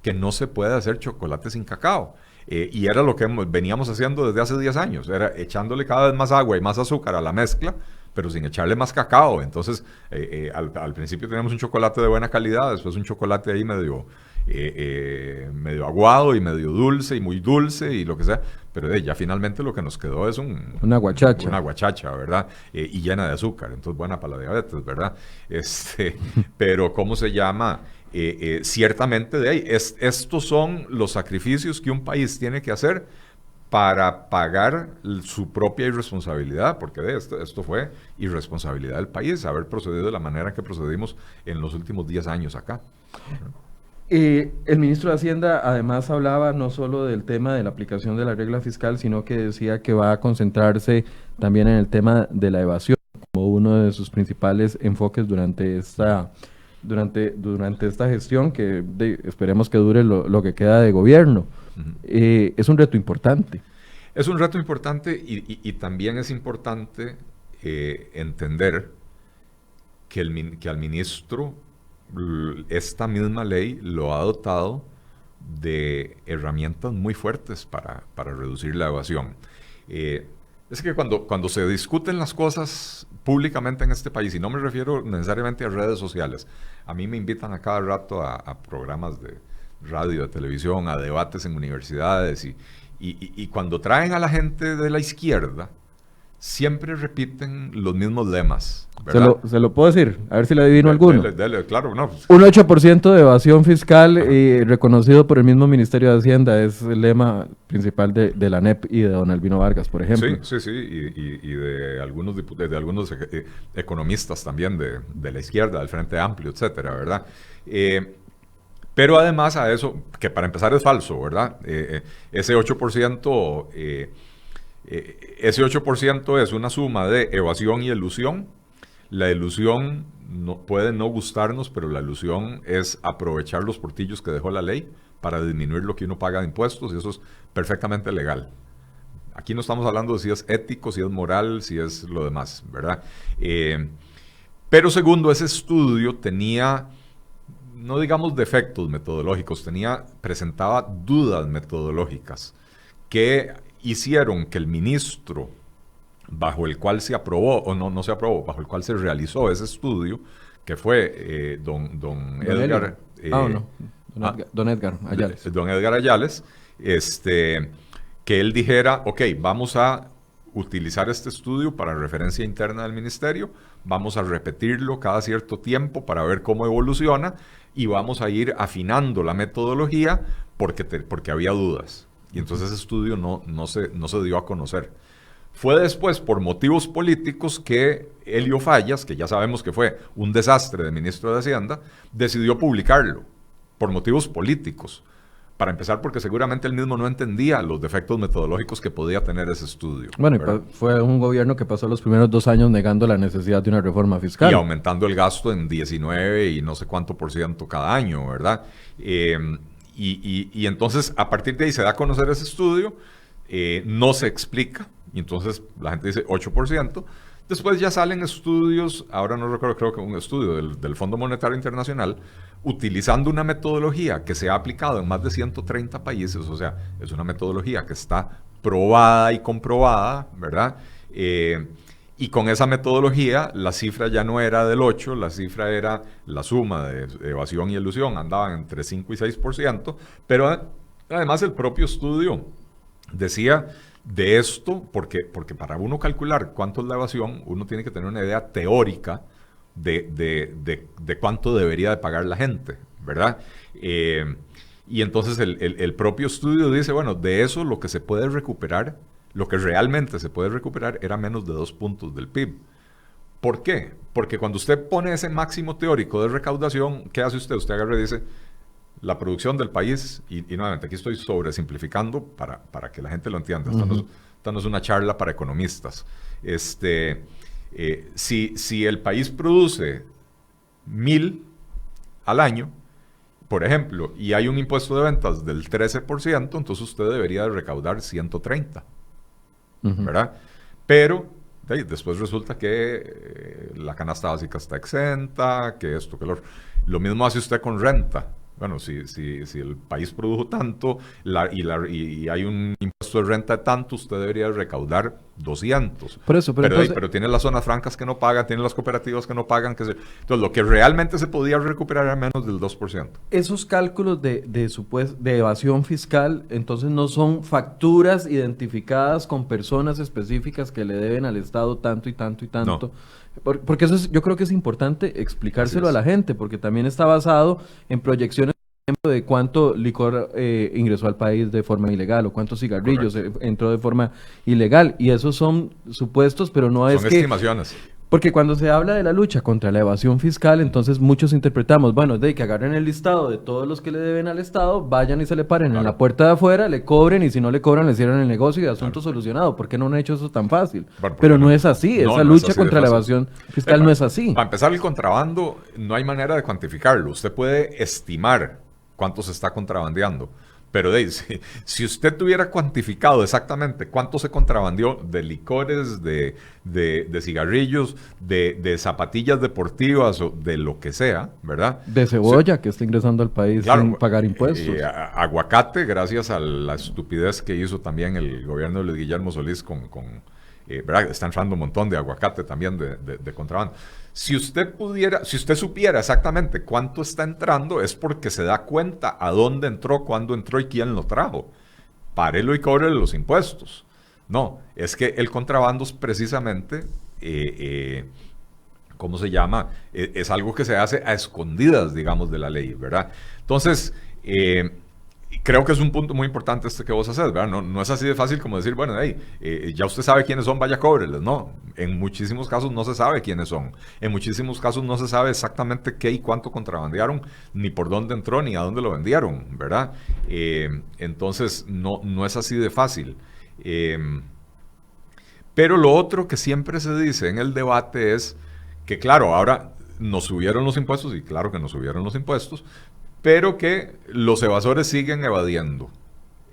que no se puede hacer chocolate sin cacao. Y era lo que veníamos haciendo desde hace 10 años, era echándole cada vez más agua y más azúcar a la mezcla, pero sin echarle más cacao. Entonces, al principio teníamos un chocolate de buena calidad, después un chocolate ahí medio aguado y medio dulce y muy dulce y lo que sea, pero ya finalmente lo que nos quedó es una guachacha. Una guachacha, ¿verdad? Y llena de azúcar, entonces buena para la diabetes, ¿verdad? Pero ¿cómo se llama? Ciertamente de ahí, estos son los sacrificios que un país tiene que hacer para pagar su propia irresponsabilidad, porque esto fue irresponsabilidad del país, haber procedido de la manera que procedimos en los últimos 10 años acá. El ministro de Hacienda además hablaba no solo del tema de la aplicación de la regla fiscal, sino que decía que va a concentrarse también en el tema de la evasión como uno de sus principales enfoques durante esta gestión, que esperemos que dure lo que queda de gobierno. Es un reto importante. Es un reto importante y también es importante entender que al ministro esta misma ley lo ha dotado de herramientas muy fuertes para reducir la evasión. Es que cuando se discuten las cosas públicamente en este país, y no me refiero necesariamente a redes sociales, a mí me invitan a cada rato a programas de radio, de televisión, a debates en universidades, y cuando traen a la gente de la izquierda, siempre repiten los mismos lemas, ¿verdad? Se lo puedo decir, a ver si le adivino alguno. Dele, claro, no. Un 8% de evasión fiscal reconocido por el mismo Ministerio de Hacienda es el lema principal de la ANEP y de don Albino Vargas, por ejemplo. Sí, y de algunos economistas también de la izquierda, del Frente Amplio, etcétera, ¿verdad? Pero además a eso, que para empezar es falso, ¿verdad? Ese 8%... ese 8% es una suma de evasión y elusión. La elusión puede no gustarnos, pero la elusión es aprovechar los portillos que dejó la ley para disminuir lo que uno paga de impuestos, y eso es perfectamente legal. Aquí no estamos hablando de si es ético, si es moral, si es lo demás, ¿verdad? Pero segundo, ese estudio tenía, no digamos defectos metodológicos, presentaba dudas metodológicas que hicieron que el ministro bajo el cual se aprobó, o no se aprobó, bajo el cual se realizó ese estudio, que fue don Edgar... Don Edgar Ayales. Don Edgar Ayales, que él dijera, ok, vamos a utilizar este estudio para referencia interna del ministerio, vamos a repetirlo cada cierto tiempo para ver cómo evoluciona, y vamos a ir afinando la metodología porque había dudas. Y entonces ese estudio no se dio a conocer. Fue después, por motivos políticos, que Elio Fallas, que ya sabemos que fue un desastre de ministro de Hacienda, decidió publicarlo, por motivos políticos. Para empezar, porque seguramente él mismo no entendía los defectos metodológicos que podía tener ese estudio. Bueno, fue un gobierno que pasó los primeros 2 años negando la necesidad de una reforma fiscal. Y aumentando el gasto en 19 y no sé cuánto % cada año, ¿verdad? Y entonces, a partir de ahí se da a conocer ese estudio, no se explica, y entonces la gente dice 8%. Después ya salen estudios, ahora no recuerdo, creo que un estudio del Fondo Monetario Internacional, utilizando una metodología que se ha aplicado en más de 130 países, o sea, es una metodología que está probada y comprobada, ¿verdad? Y con esa metodología, la cifra ya no era del 8%, la cifra era la suma de evasión y elusión, andaban entre 5 y 6%, pero además el propio estudio decía de esto, porque para uno calcular cuánto es la evasión, uno tiene que tener una idea teórica de cuánto debería de pagar la gente, ¿verdad? Y entonces el propio estudio dice, bueno, de eso lo que se puede recuperar, lo que realmente se puede recuperar era menos de 2 puntos del PIB. ¿Por qué? Porque cuando usted pone ese máximo teórico de recaudación, ¿qué hace usted? Usted agarra y dice, la producción del país, y nuevamente aquí estoy sobresimplificando para que la gente lo entienda, esta no es una charla para economistas. Si el país produce 1,000 al año, por ejemplo, y hay un impuesto de ventas del 13%, entonces usted debería de recaudar 130, ¿verdad? Pero después resulta que la canasta básica está exenta, que esto, que lo mismo hace usted con renta. Bueno, si el país produjo tanto y hay un impuesto de renta de tanto, usted debería recaudar 200. Por eso, pero tiene las zonas francas que no pagan, tiene las cooperativas que no pagan. Entonces, lo que realmente se podía recuperar era menos del 2%. Esos cálculos de evasión fiscal, entonces no son facturas identificadas con personas específicas que le deben al Estado tanto y tanto y tanto. No. Porque eso yo creo que es importante explicárselo a la gente, porque también está basado en proyecciones de cuánto licor ingresó al país de forma ilegal o cuántos cigarrillos entró de forma ilegal. Y esos son supuestos, pero no es que... Son estimaciones. Porque cuando se habla de la lucha contra la evasión fiscal, entonces muchos interpretamos, bueno, de que agarren el listado de todos los que le deben al Estado, vayan y se le paren en la puerta de afuera, le cobren, y si no le cobran, le cierran el negocio y asunto solucionado. ¿Por qué no han hecho eso tan fácil? Bueno, pero no es así, esa lucha contra la evasión fiscal no es así. Para empezar, el contrabando no hay manera de cuantificarlo. Usted puede estimar cuánto se está contrabandeando. Pero si usted tuviera cuantificado exactamente cuánto se contrabandeó de licores, de cigarrillos, de zapatillas deportivas o de lo que sea, ¿verdad? De cebolla que está ingresando al país sin pagar impuestos. Aguacate, gracias a la estupidez que hizo también el gobierno de Luis Guillermo Solís ¿verdad? Está entrando un montón de aguacate también de contrabando. Si usted supiera exactamente cuánto está entrando, es porque se da cuenta a dónde entró, cuándo entró y quién lo trajo. Párelo y cóbrele los impuestos. No, es que el contrabando es precisamente, ¿cómo se llama? Es algo que se hace a escondidas, digamos, de la ley, ¿verdad? Entonces, creo que es un punto muy importante que vos haces, ¿verdad? No es así de fácil como decir, bueno, ya usted sabe quiénes son, vaya, cóbreles. No, en muchísimos casos no se sabe quiénes son. En muchísimos casos no se sabe exactamente qué y cuánto contrabandearon, ni por dónde entró, ni a dónde lo vendieron, ¿verdad? Entonces, no es así de fácil. Pero lo otro que siempre se dice en el debate es que, claro, ahora nos subieron los impuestos, y claro que nos subieron los impuestos, pero que los evasores siguen evadiendo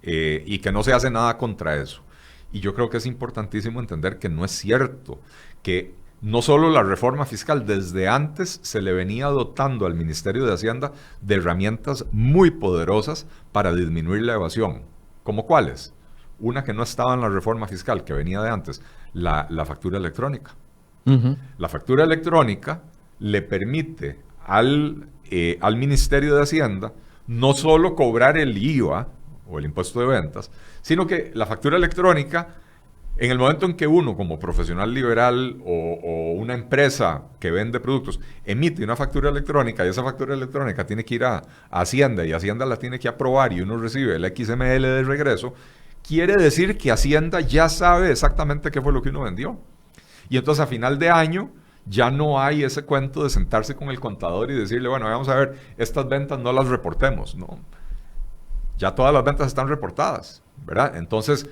y que no se hace nada contra eso. Y yo creo que es importantísimo entender que no es cierto, que no solo la reforma fiscal, desde antes se le venía dotando al Ministerio de Hacienda de herramientas muy poderosas para disminuir la evasión. ¿Cómo cuáles? Una que no estaba en la reforma fiscal, que venía de antes, la factura electrónica. La factura electrónica le permite al Ministerio de Hacienda no solo cobrar el IVA o el impuesto de ventas, sino que la factura electrónica, en el momento en que uno como profesional liberal o una empresa que vende productos emite una factura electrónica, y esa factura electrónica tiene que ir a Hacienda y Hacienda la tiene que aprobar y uno recibe el XML de regreso, quiere decir que Hacienda ya sabe exactamente qué fue lo que uno vendió. Y entonces a final de año ya no hay ese cuento de sentarse con el contador y decirle, bueno, vamos a ver, estas ventas no las reportemos. No, ya todas las ventas están reportadas, ¿verdad? Entonces,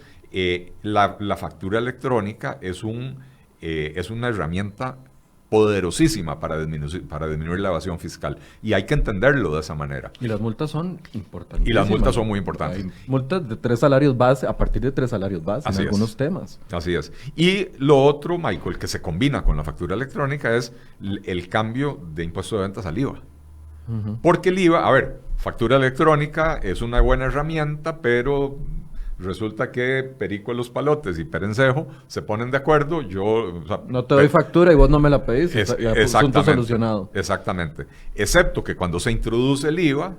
la factura electrónica es una herramienta poderosísima para disminuir la evasión fiscal. Y hay que entenderlo de esa manera. Y las multas son importantes. Y las multas son muy importantes. Hay multas de 3 salarios base, a partir de 3 salarios base en algunos temas. Así es. Y lo otro, Michael, que se combina con la factura electrónica es el cambio de impuesto de ventas al IVA. Porque el IVA, a ver, factura electrónica es una buena herramienta, pero resulta que Perico de los Palotes y Perencejo se ponen de acuerdo. No te doy factura y vos no me la pedís. Asunto solucionado. Exactamente. Excepto que cuando se introduce el IVA,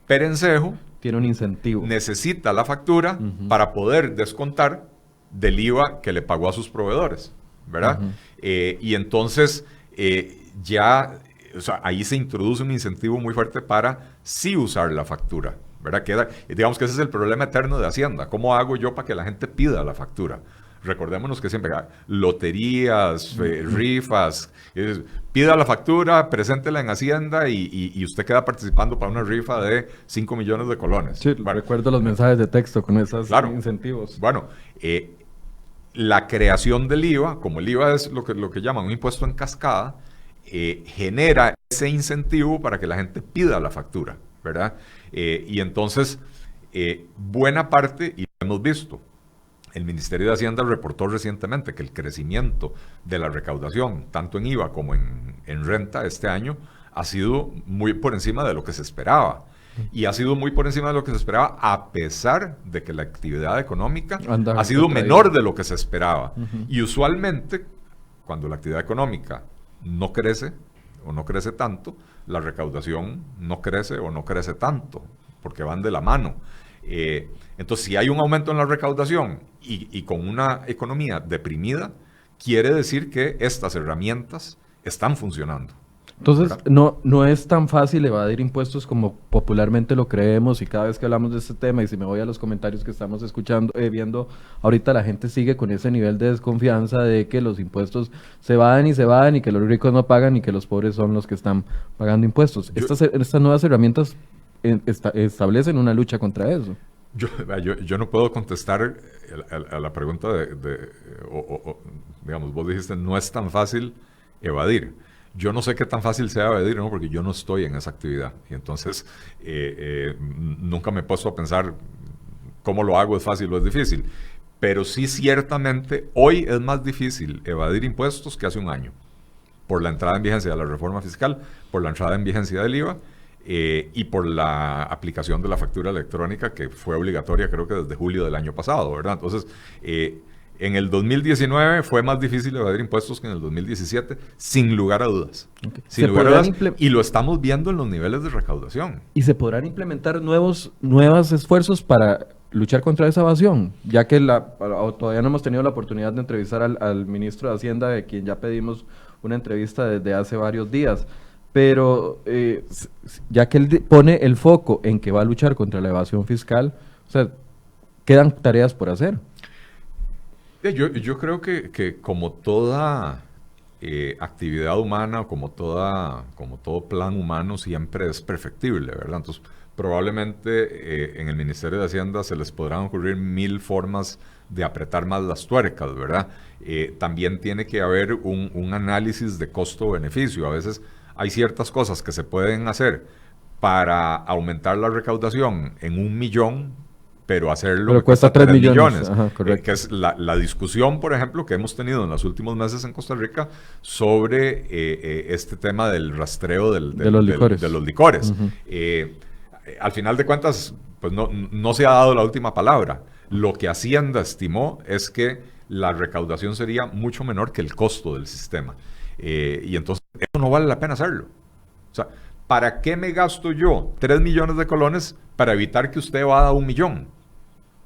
Perencejo tiene un incentivo. Necesita la factura para poder descontar del IVA que le pagó a sus proveedores, ¿verdad? Y entonces ya o sea, ahí se introduce un incentivo muy fuerte para sí usar la factura, ¿verdad? Digamos que ese es el problema eterno de Hacienda. ¿Cómo hago yo para que la gente pida la factura? Recordémonos que siempre loterías, rifas, pida la factura, preséntela en Hacienda y usted queda participando para una rifa de 5 millones de colones. Sí, recuerdo los mensajes de texto con esos incentivos. Bueno, la creación del IVA, como el IVA es lo que llaman un impuesto en cascada, genera ese incentivo para que la gente pida la factura, ¿verdad? Y entonces, buena parte, y lo hemos visto, el Ministerio de Hacienda reportó recientemente que el crecimiento de la recaudación, tanto en IVA como en renta este año, ha sido muy por encima de lo que se esperaba. Y ha sido muy por encima de lo que se esperaba, a pesar de que la actividad económica ha sido menor de lo que se esperaba. Y usualmente, cuando la actividad económica no crece o no crece tanto, la recaudación no crece o no crece tanto, porque van de la mano. Entonces, si hay un aumento en la recaudación y con una economía deprimida, quiere decir que estas herramientas están funcionando. Entonces, no es tan fácil evadir impuestos como popularmente lo creemos, y cada vez que hablamos de este tema, y si me voy a los comentarios que estamos escuchando, viendo, ahorita la gente sigue con ese nivel de desconfianza de que los impuestos se van, y que los ricos no pagan, y que los pobres son los que están pagando impuestos. Estas nuevas herramientas establecen una lucha contra eso. Yo no puedo contestar a la pregunta digamos, vos dijiste, no es tan fácil evadir. Yo no sé qué tan fácil sea evadir, ¿no? Porque yo no estoy en esa actividad. Y entonces, nunca me he puesto a pensar cómo lo hago, es fácil o es difícil. Pero sí, ciertamente, hoy es más difícil evadir impuestos que hace un año. Por la entrada en vigencia de la reforma fiscal, por la entrada en vigencia del IVA, y por la aplicación de la factura electrónica, que fue obligatoria, creo que desde julio del año pasado, ¿verdad? Entonces, en el 2019 fue más difícil evadir impuestos que en el 2017, sin lugar a dudas. Okay. Sin lugar a dudas. Y lo estamos viendo en los niveles de recaudación. ¿Y se podrán implementar nuevos esfuerzos para luchar contra esa evasión? Ya que todavía no hemos tenido la oportunidad de entrevistar al ministro de Hacienda, de quien ya pedimos una entrevista desde hace varios días. Pero ya que él pone el foco en que va a luchar contra la evasión fiscal, o sea, quedan tareas por hacer. Yo creo que como toda actividad humana, como todo plan humano, siempre es perfectible, ¿verdad? Entonces, probablemente en el Ministerio de Hacienda se les podrán ocurrir 1000 formas de apretar más las tuercas, ¿verdad? También tiene que haber un análisis de costo-beneficio. A veces hay ciertas cosas que se pueden hacer para aumentar la recaudación en 1 millón, pero hacerlo pero cuesta 3 millones. Ajá, que es la discusión, por ejemplo, que hemos tenido en los últimos meses en Costa Rica sobre este tema del rastreo de los licores. Uh-huh. Al final de cuentas, pues no se ha dado la última palabra. Lo que Hacienda estimó es que la recaudación sería mucho menor que el costo del sistema. Y entonces, eso no vale la pena hacerlo. O sea, ¿para qué me gasto yo 3 millones de colones para evitar que usted evada 1 millón?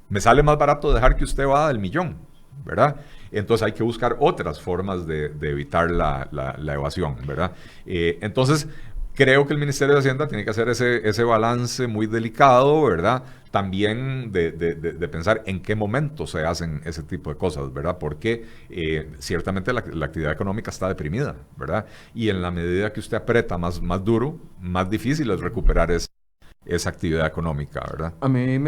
Me sale más barato dejar que usted evada el millón, ¿verdad? Entonces hay que buscar otras formas de evitar la evasión, ¿verdad? Entonces, creo que el Ministerio de Hacienda tiene que hacer ese balance muy delicado, ¿verdad? También de pensar en qué momento se hacen ese tipo de cosas, ¿verdad? Porque ciertamente la actividad económica está deprimida, ¿verdad? Y en la medida que usted aprieta más duro, más difícil es recuperar esa actividad económica, ¿verdad? A mí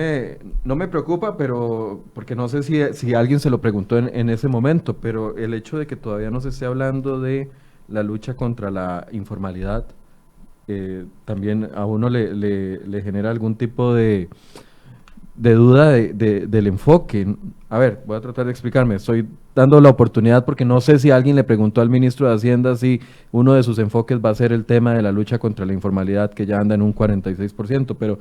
no me preocupa, pero porque no sé si alguien se lo preguntó en ese momento, pero el hecho de que todavía no se esté hablando de la lucha contra la informalidad, también a uno le genera algún tipo de duda del enfoque. A ver, voy a tratar de explicarme. Estoy dando la oportunidad porque no sé si alguien le preguntó al ministro de Hacienda si uno de sus enfoques va a ser el tema de la lucha contra la informalidad, que ya anda en un 46%, pero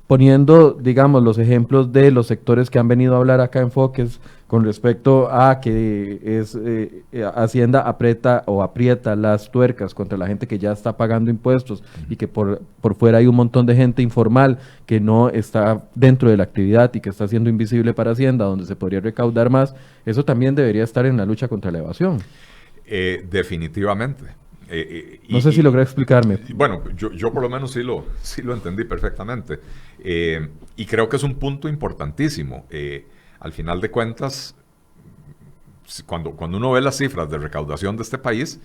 poniendo, digamos, los ejemplos de los sectores que han venido a hablar acá enfoques con respecto a que Hacienda aprieta las tuercas contra la gente que ya está pagando impuestos y que por fuera hay un montón de gente informal que no está dentro de la actividad y que está siendo invisible para Hacienda, donde se podría recaudar más. Eso también debería estar en la lucha contra la evasión. Definitivamente. No sé si logré explicarme. Bueno, yo por lo menos sí lo entendí perfectamente. Y creo que es un punto importantísimo. Al final de cuentas, cuando uno ve las cifras de recaudación de este país,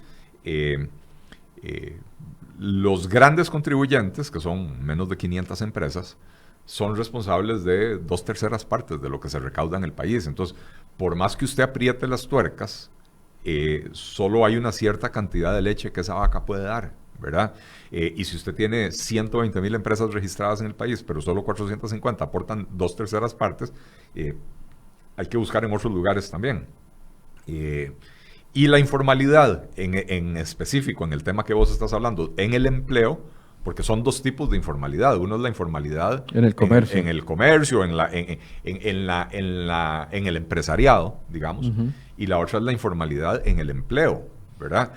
los grandes contribuyentes, que son menos de 500 empresas, son responsables de 2/3 partes de lo que se recauda en el país. Entonces, por más que usted apriete las tuercas, solo hay una cierta cantidad de leche que esa vaca puede dar, ¿verdad? Y si usted tiene 120,000 empresas registradas en el país, pero solo 450 aportan 2/3 partes, hay que buscar en otros lugares también. Y la informalidad, en específico, en el tema que vos estás hablando, en el empleo, porque son dos tipos de informalidad. Uno es la informalidad en el comercio, en el comercio, en el empresariado, digamos, y la otra es la informalidad en el empleo, ¿verdad?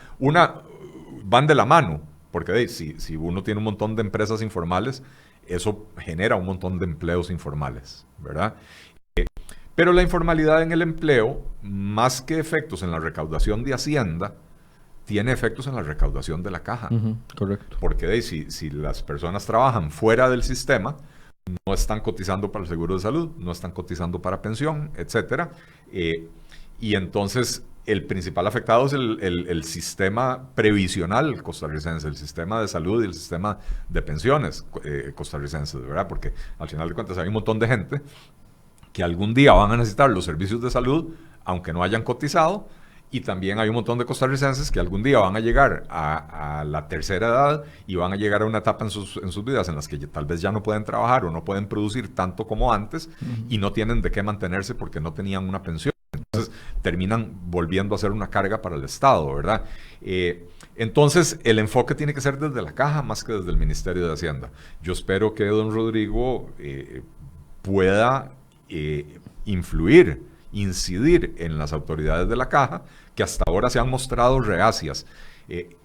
Van de la mano, porque si uno tiene un montón de empresas informales, eso genera un montón de empleos informales, ¿verdad? Pero la informalidad en el empleo, más que efectos en la recaudación de Hacienda, tiene efectos en la recaudación de la caja. Correcto. Porque si las personas trabajan fuera del sistema, no están cotizando para el seguro de salud, no están cotizando para pensión, etc. Y entonces el principal afectado es el sistema previsional costarricense, el sistema de salud y el sistema de pensiones costarricenses, ¿verdad? Porque al final de cuentas hay un montón de gente que algún día van a necesitar los servicios de salud, aunque no hayan cotizado, y también hay un montón de costarricenses que algún día van a llegar a la tercera edad y van a llegar a una etapa en sus vidas en las que tal vez ya no pueden trabajar o no pueden producir tanto como antes y no tienen de qué mantenerse porque no tenían una pensión. Entonces terminan volviendo a ser una carga para el Estado, ¿verdad? Entonces el enfoque tiene que ser desde la caja más que desde el Ministerio de Hacienda. Yo espero que don Rodrigo pueda incidir en las autoridades de la caja, que hasta ahora se han mostrado reacias.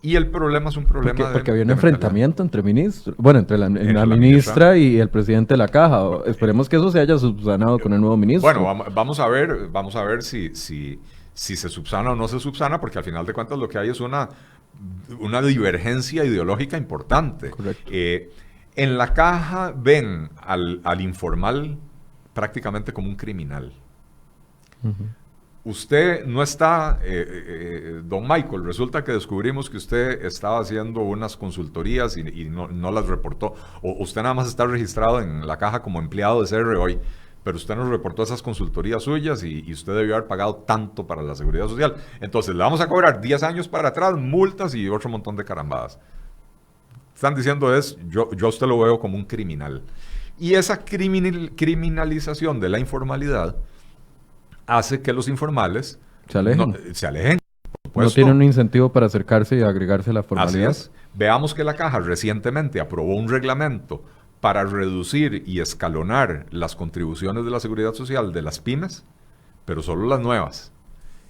Y el problema es un problema porque había un enfrentamiento entre ministros, entre la ministra y el presidente de la caja. Esperemos que eso se haya subsanado con el nuevo ministro. Bueno, vamos a ver si se subsana o no se subsana, porque al final de cuentas lo que hay es una divergencia ideológica importante. Correcto. En la caja ven al informal prácticamente como un criminal. Usted no está, don Michael, resulta que descubrimos que usted estaba haciendo unas consultorías y no las reportó, o usted nada más está registrado en la caja como empleado de CR hoy, pero usted nos reportó esas consultorías suyas y usted debió haber pagado tanto para la Seguridad Social. Entonces le vamos a cobrar 10 años para atrás, multas y otro montón de carambadas. Están diciendo yo a usted lo veo como un criminal. Y esa criminalización de la informalidad hace que los informales se alejen. Se alejen. No tienen un incentivo para acercarse y agregarse a la formalidad. Así es. Veamos que la Caja recientemente aprobó un reglamento para reducir y escalonar las contribuciones de la Seguridad Social de las pymes, pero solo las nuevas.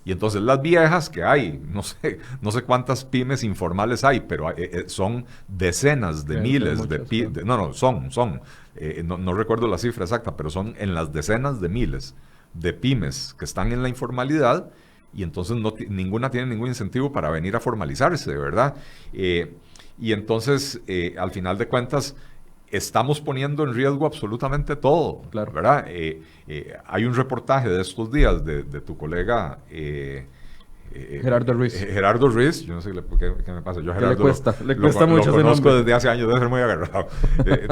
Y entonces las viejas que hay, no sé cuántas pymes informales hay, pero son decenas de miles de pymes. No recuerdo la cifra exacta, pero son en las decenas de miles de pymes que están en la informalidad y entonces ninguna tiene ningún incentivo para venir a formalizarse, ¿verdad? Y entonces, al final de cuentas, estamos poniendo en riesgo absolutamente todo, claro, ¿verdad? Hay un reportaje de estos días de tu colega Gerardo Ruiz. Gerardo Ruiz, yo no sé qué me pasa. Yo a Gerardo le cuesta mucho. Lo conozco desde hace años, debe ser muy agarrado.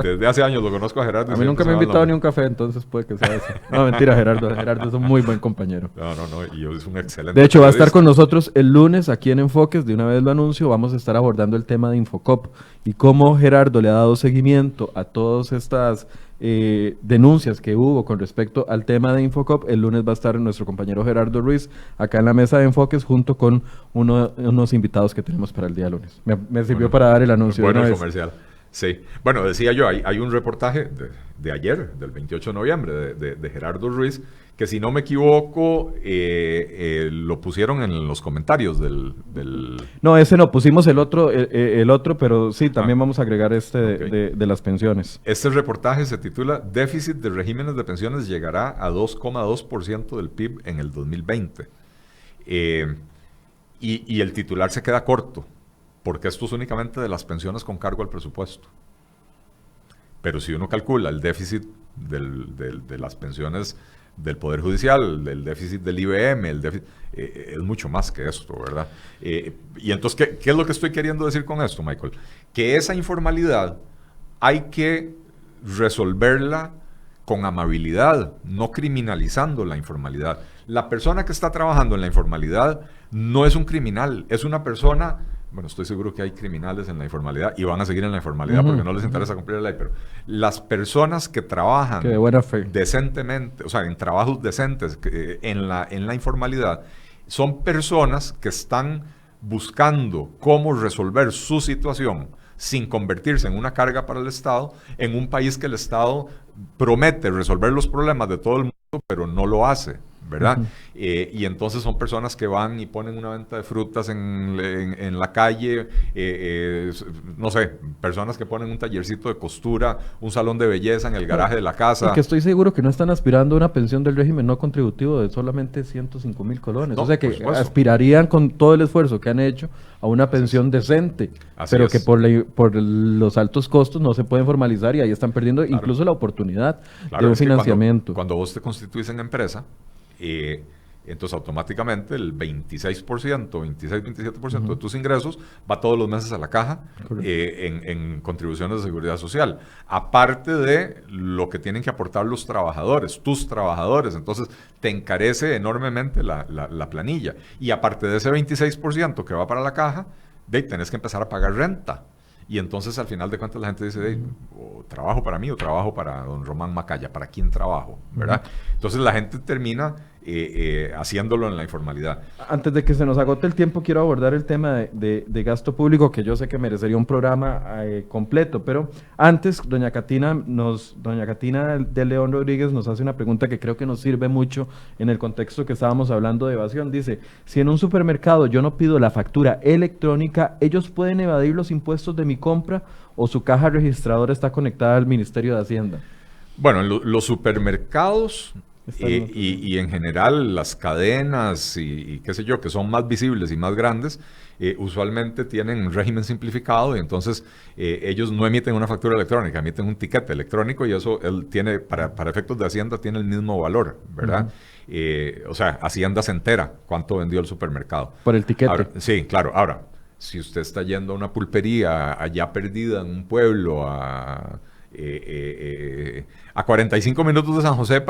Desde hace años lo conozco a Gerardo. A mí nunca me ha invitado ni un café, entonces puede que sea eso. No, mentira, Gerardo es un muy buen compañero. No, y es un excelente. De hecho, va a estar con nosotros el lunes aquí en Enfoques, de una vez lo anuncio, vamos a estar abordando el tema de Infocop y cómo Gerardo le ha dado seguimiento a todas estas denuncias que hubo con respecto al tema de Infocop. El lunes va a estar nuestro compañero Gerardo Ruiz acá en la mesa de Enfoques junto con unos invitados que tenemos para el día lunes. Me sirvió para dar el anuncio. Bueno, el comercial. Sí. Bueno, decía yo, hay un reportaje de ayer, del 28 de noviembre, de Gerardo Ruiz, que si no me equivoco, lo pusieron en los comentarios del... No, ese no, pusimos el otro, pero sí, también vamos a agregar de las pensiones. Este reportaje se titula Déficit de regímenes de pensiones llegará a 2,2% del PIB en el 2020. Y el titular se queda corto, porque esto es únicamente de las pensiones con cargo al presupuesto. Pero si uno calcula el déficit de las pensiones del Poder Judicial, el déficit del IBM, es mucho más que esto, ¿verdad? Y entonces, ¿qué es lo que estoy queriendo decir con esto, Michael? Que esa informalidad hay que resolverla con amabilidad, no criminalizando la informalidad. La persona que está trabajando en la informalidad no es un criminal, es una persona... Bueno, estoy seguro que hay criminales en la informalidad y van a seguir en la informalidad porque no les interesa cumplir la ley, pero las personas que trabajan de buena fe, decentemente, o sea, en trabajos decentes en la informalidad, son personas que están buscando cómo resolver su situación sin convertirse en una carga para el Estado, en un país que el Estado promete resolver los problemas de todo el mundo, pero no lo hace, ¿verdad? Y entonces son personas que van y ponen una venta de frutas en la calle, no sé, personas que ponen un tallercito de costura, un salón de belleza en el garaje de la casa. Porque estoy seguro que no están aspirando a una pensión del régimen no contributivo de solamente 105,000 colones. No, o sea que aspirarían con todo el esfuerzo que han hecho a una pensión decente, pero que por los altos costos no se pueden formalizar y ahí están perdiendo incluso la oportunidad de un financiamiento. Cuando vos te constituís en empresa, entonces automáticamente el 26%, 26-27% de tus ingresos va todos los meses a la caja en contribuciones de seguridad social, aparte de lo que tienen que aportar los trabajadores, tus trabajadores. Entonces te encarece enormemente la planilla, y aparte de ese 26% que va para la caja, tenés que empezar a pagar renta. Y entonces al final de cuentas la gente dice, o trabajo para mí o trabajo para don Román Macaya, ¿para quién trabajo? ¿Verdad? Entonces la gente termina haciéndolo en la informalidad. Antes de que se nos agote el tiempo, quiero abordar el tema de gasto público, que yo sé que merecería un programa completo, pero antes doña Catina de León Rodríguez nos hace una pregunta que creo que nos sirve mucho en el contexto que estábamos hablando de evasión. Dice, si en un supermercado yo no pido la factura electrónica, ¿ellos pueden evadir los impuestos de mi compra o su caja registradora está conectada al Ministerio de Hacienda? Bueno, los supermercados y en general las cadenas y qué sé yo, que son más visibles y más grandes, usualmente tienen un régimen simplificado, y entonces ellos no emiten una factura electrónica, emiten un tiquete electrónico, y eso él tiene, para efectos de Hacienda, tiene el mismo valor, ¿verdad? O sea, Hacienda se entera cuánto vendió el supermercado. Por el tiquete. Ahora, sí, claro. Ahora, si usted está yendo a una pulpería allá perdida en un pueblo a 45 minutos de San José,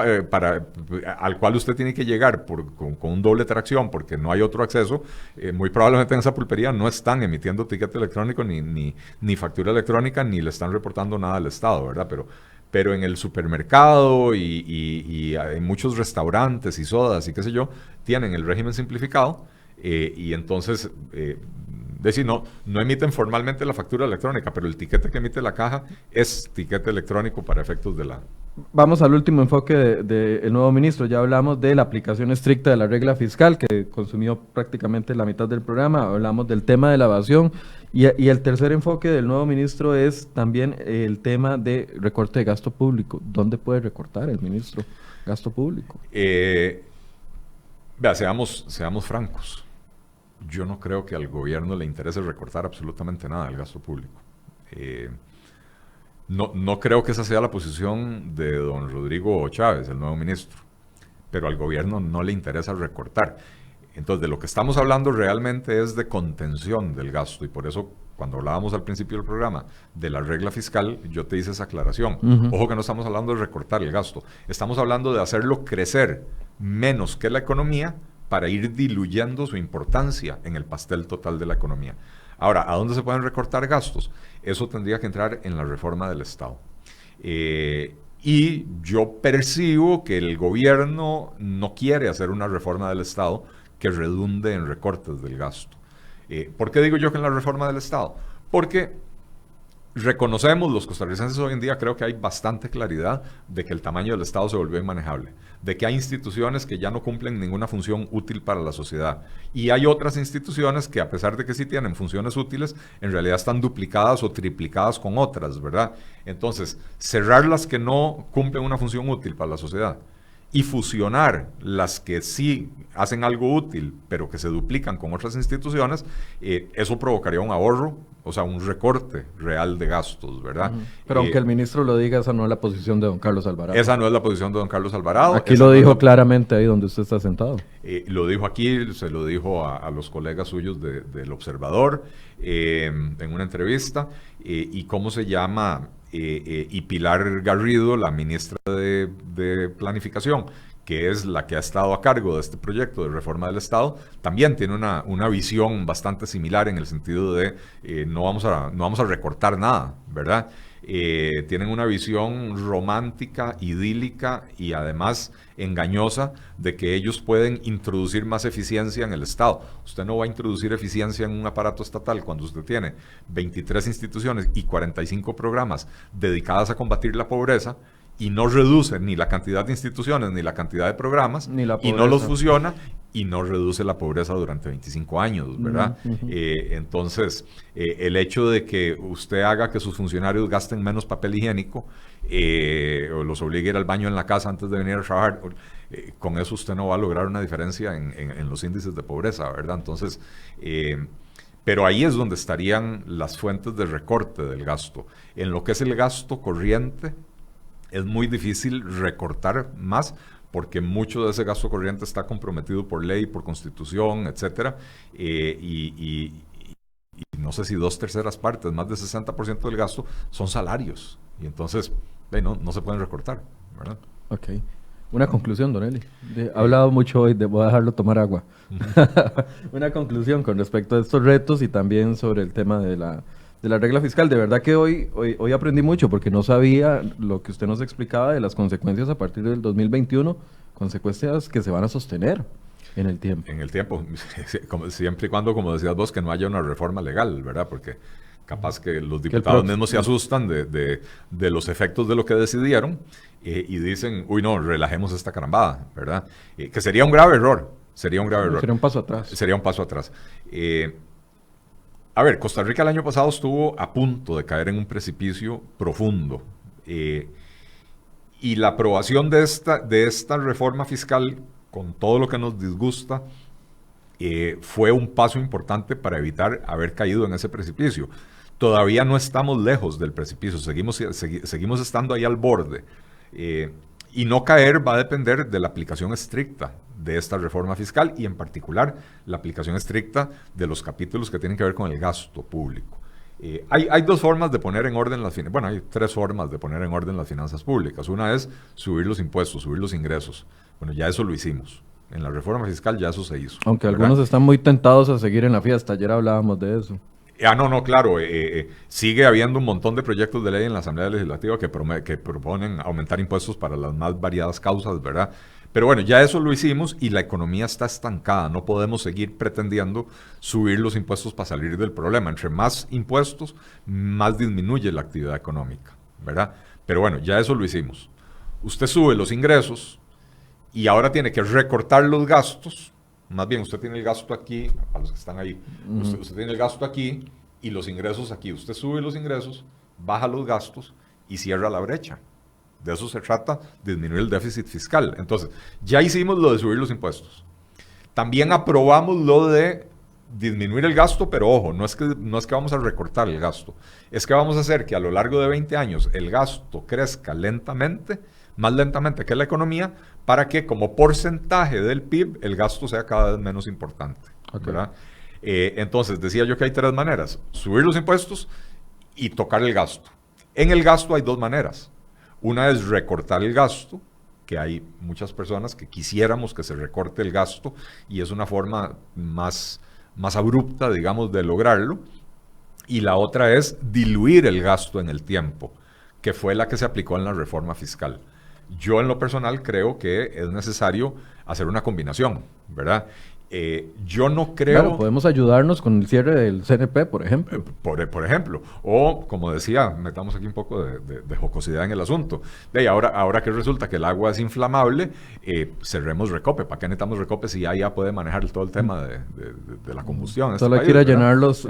al cual usted tiene que llegar con un doble tracción porque no hay otro acceso, muy probablemente en esa pulpería no están emitiendo tiquete electrónico ni factura electrónica, ni le están reportando nada al Estado, ¿verdad? Pero en el supermercado y en muchos restaurantes y sodas y qué sé yo, tienen el régimen simplificado, y entonces... decir, no emiten formalmente la factura electrónica, pero el tiquete que emite la caja es tiquete electrónico para efectos de la... Vamos al último enfoque del nuevo ministro. Ya hablamos de la aplicación estricta de la regla fiscal, que consumió prácticamente la mitad del programa. Hablamos del tema de la evasión. Y el tercer enfoque del nuevo ministro es también el tema de recorte de gasto público. ¿Dónde puede recortar el ministro gasto público? Seamos francos. Yo no creo que al gobierno le interese recortar absolutamente nada del gasto público. No creo que esa sea la posición de don Rodrigo Chávez, el nuevo ministro, pero al gobierno no le interesa recortar. Entonces, de lo que estamos hablando realmente es de contención del gasto, y por eso cuando hablábamos al principio del programa de la regla fiscal, yo te hice esa aclaración. Ojo que no estamos hablando de recortar el gasto, estamos hablando de hacerlo crecer menos que la economía, para ir diluyendo su importancia en el pastel total de la economía. Ahora, ¿a dónde se pueden recortar gastos? Eso tendría que entrar en la reforma del Estado. Y yo percibo que el gobierno no quiere hacer una reforma del Estado que redunde en recortes del gasto. ¿Por qué digo yo que en la reforma del Estado? Porque reconocemos los costarricenses hoy en día, creo que hay bastante claridad de que el tamaño del Estado se volvió inmanejable, de que hay instituciones que ya no cumplen ninguna función útil para la sociedad, y hay otras instituciones que, a pesar de que sí tienen funciones útiles, en realidad están duplicadas o triplicadas con otras, ¿verdad? Entonces, cerrar las que no cumplen una función útil para la sociedad y fusionar las que sí hacen algo útil, pero que se duplican con otras instituciones, eso provocaría un ahorro, o sea, un recorte real de gastos, ¿verdad? Pero aunque el ministro lo diga, esa no es la posición de don Carlos Alvarado. Esa no es la posición de don Carlos Alvarado. Aquí lo dijo claramente ahí donde usted está sentado. Lo dijo aquí, se lo dijo a los colegas suyos del Observador en una entrevista. Y cómo se llama, y Pilar Garrido, la ministra de Planificación, que es la que ha estado a cargo de este proyecto de reforma del Estado, también tiene una visión bastante similar en el sentido de no vamos a recortar nada, ¿verdad? Tienen una visión romántica, idílica y además engañosa de que ellos pueden introducir más eficiencia en el Estado. Usted no va a introducir eficiencia en un aparato estatal cuando usted tiene 23 instituciones y 45 programas dedicadas a combatir la pobreza, y no reduce ni la cantidad de instituciones ni la cantidad de programas, y no los fusiona y no reduce la pobreza durante 25 años, ¿verdad? Entonces, el hecho de que usted haga que sus funcionarios gasten menos papel higiénico o los obligue a ir al baño en la casa antes de venir a trabajar, con eso usted no va a lograr una diferencia en los índices de pobreza, ¿verdad? Entonces, pero ahí es donde estarían las fuentes de recorte del gasto. En lo que es el gasto corriente, es muy difícil recortar más porque mucho de ese gasto corriente está comprometido por ley, por constitución, etcétera, y no sé si 2/3 partes, más del 60% del gasto son salarios, y entonces no se pueden recortar, ¿verdad? Ok. Una conclusión, don Eli. Ha hablado mucho hoy, voy a dejarlo tomar agua. Una conclusión con respecto a estos retos y también sobre el tema de la regla fiscal. De verdad que hoy aprendí mucho porque no sabía lo que usted nos explicaba de las consecuencias a partir del 2021, consecuencias que se van a sostener en el tiempo. En el tiempo, siempre y cuando, como decías vos, que no haya una reforma legal, ¿verdad? Porque capaz que los diputados mismos se asustan de los efectos de lo que decidieron y dicen, uy no, relajemos esta carambada, ¿verdad? Que sería un grave error, Sería un paso atrás. Sería un paso atrás. A ver, Costa Rica el año pasado estuvo a punto de caer en un precipicio profundo. Y la aprobación de esta reforma fiscal, con todo lo que nos disgusta, fue un paso importante para evitar haber caído en ese precipicio. Todavía no estamos lejos del precipicio, seguimos estando ahí al borde. Y no caer va a depender de la aplicación estricta de esta reforma fiscal y en particular la aplicación estricta de los capítulos que tienen que ver con el gasto público. Hay dos formas de poner en orden las finanzas. Bueno, hay tres formas de poner en orden las finanzas públicas. Una es subir los impuestos, subir los ingresos. Bueno, ya eso lo hicimos. En la reforma fiscal ya eso se hizo. Aunque algunos están muy tentados a seguir en la fiesta. Ayer hablábamos de eso. No, claro. Sigue habiendo un montón de proyectos de ley en la Asamblea Legislativa que proponen aumentar impuestos para las más variadas causas, ¿verdad? Pero bueno, ya eso lo hicimos y la economía está estancada. No podemos seguir pretendiendo subir los impuestos para salir del problema. Entre más impuestos, más disminuye la actividad económica, ¿verdad? Pero bueno, ya eso lo hicimos. Usted sube los ingresos y ahora tiene que recortar los gastos. Más bien, usted tiene el gasto aquí, a los que están ahí, usted tiene el gasto aquí y los ingresos aquí. Usted sube los ingresos, baja los gastos y cierra la brecha. De eso se trata, disminuir el déficit fiscal. Entonces, ya hicimos lo de subir los impuestos. También aprobamos lo de disminuir el gasto, pero ojo, no es que vamos a recortar el gasto. Es que vamos a hacer que a lo largo de 20 años el gasto crezca lentamente, más lentamente que la economía, para que como porcentaje del PIB el gasto sea cada vez menos importante. Okay. ¿Verdad? Entonces, decía yo que hay tres maneras. Subir los impuestos y tocar el gasto. En el gasto hay dos maneras. Una es recortar el gasto, que hay muchas personas que quisiéramos que se recorte el gasto y es una forma más abrupta, digamos, de lograrlo. Y la otra es diluir el gasto en el tiempo, que fue la que se aplicó en la reforma fiscal. Yo en lo personal creo que es necesario hacer una combinación, ¿verdad? Yo no creo... Claro, podemos ayudarnos con el cierre del CNP, por ejemplo. Por ejemplo. O, como decía, metamos aquí un poco de jocosidad en el asunto. Ahora que resulta que el agua es inflamable, cerremos Recope. ¿Para qué necesitamos Recope si ya puede manejar todo el tema de la combustión? Solo hay que ir a llenar los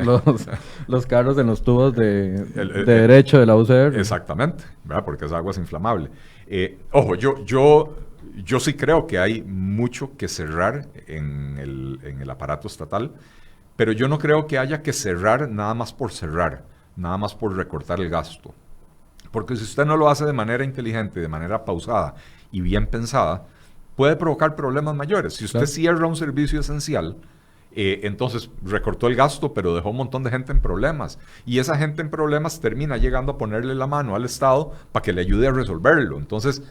carros en los tubos de derecho de la UCR. Exactamente, ¿verdad? Porque esa agua es inflamable. Ojo, yo yo sí creo que hay mucho que cerrar en el aparato estatal, pero yo no creo que haya que cerrar nada más por cerrar, nada más por recortar el gasto. Porque si usted no lo hace de manera inteligente, de manera pausada y bien pensada, puede provocar problemas mayores. Si usted cierra un servicio esencial, entonces recortó el gasto, pero dejó un montón de gente en problemas. Y esa gente en problemas termina llegando a ponerle la mano al Estado para que le ayude a resolverlo. Entonces,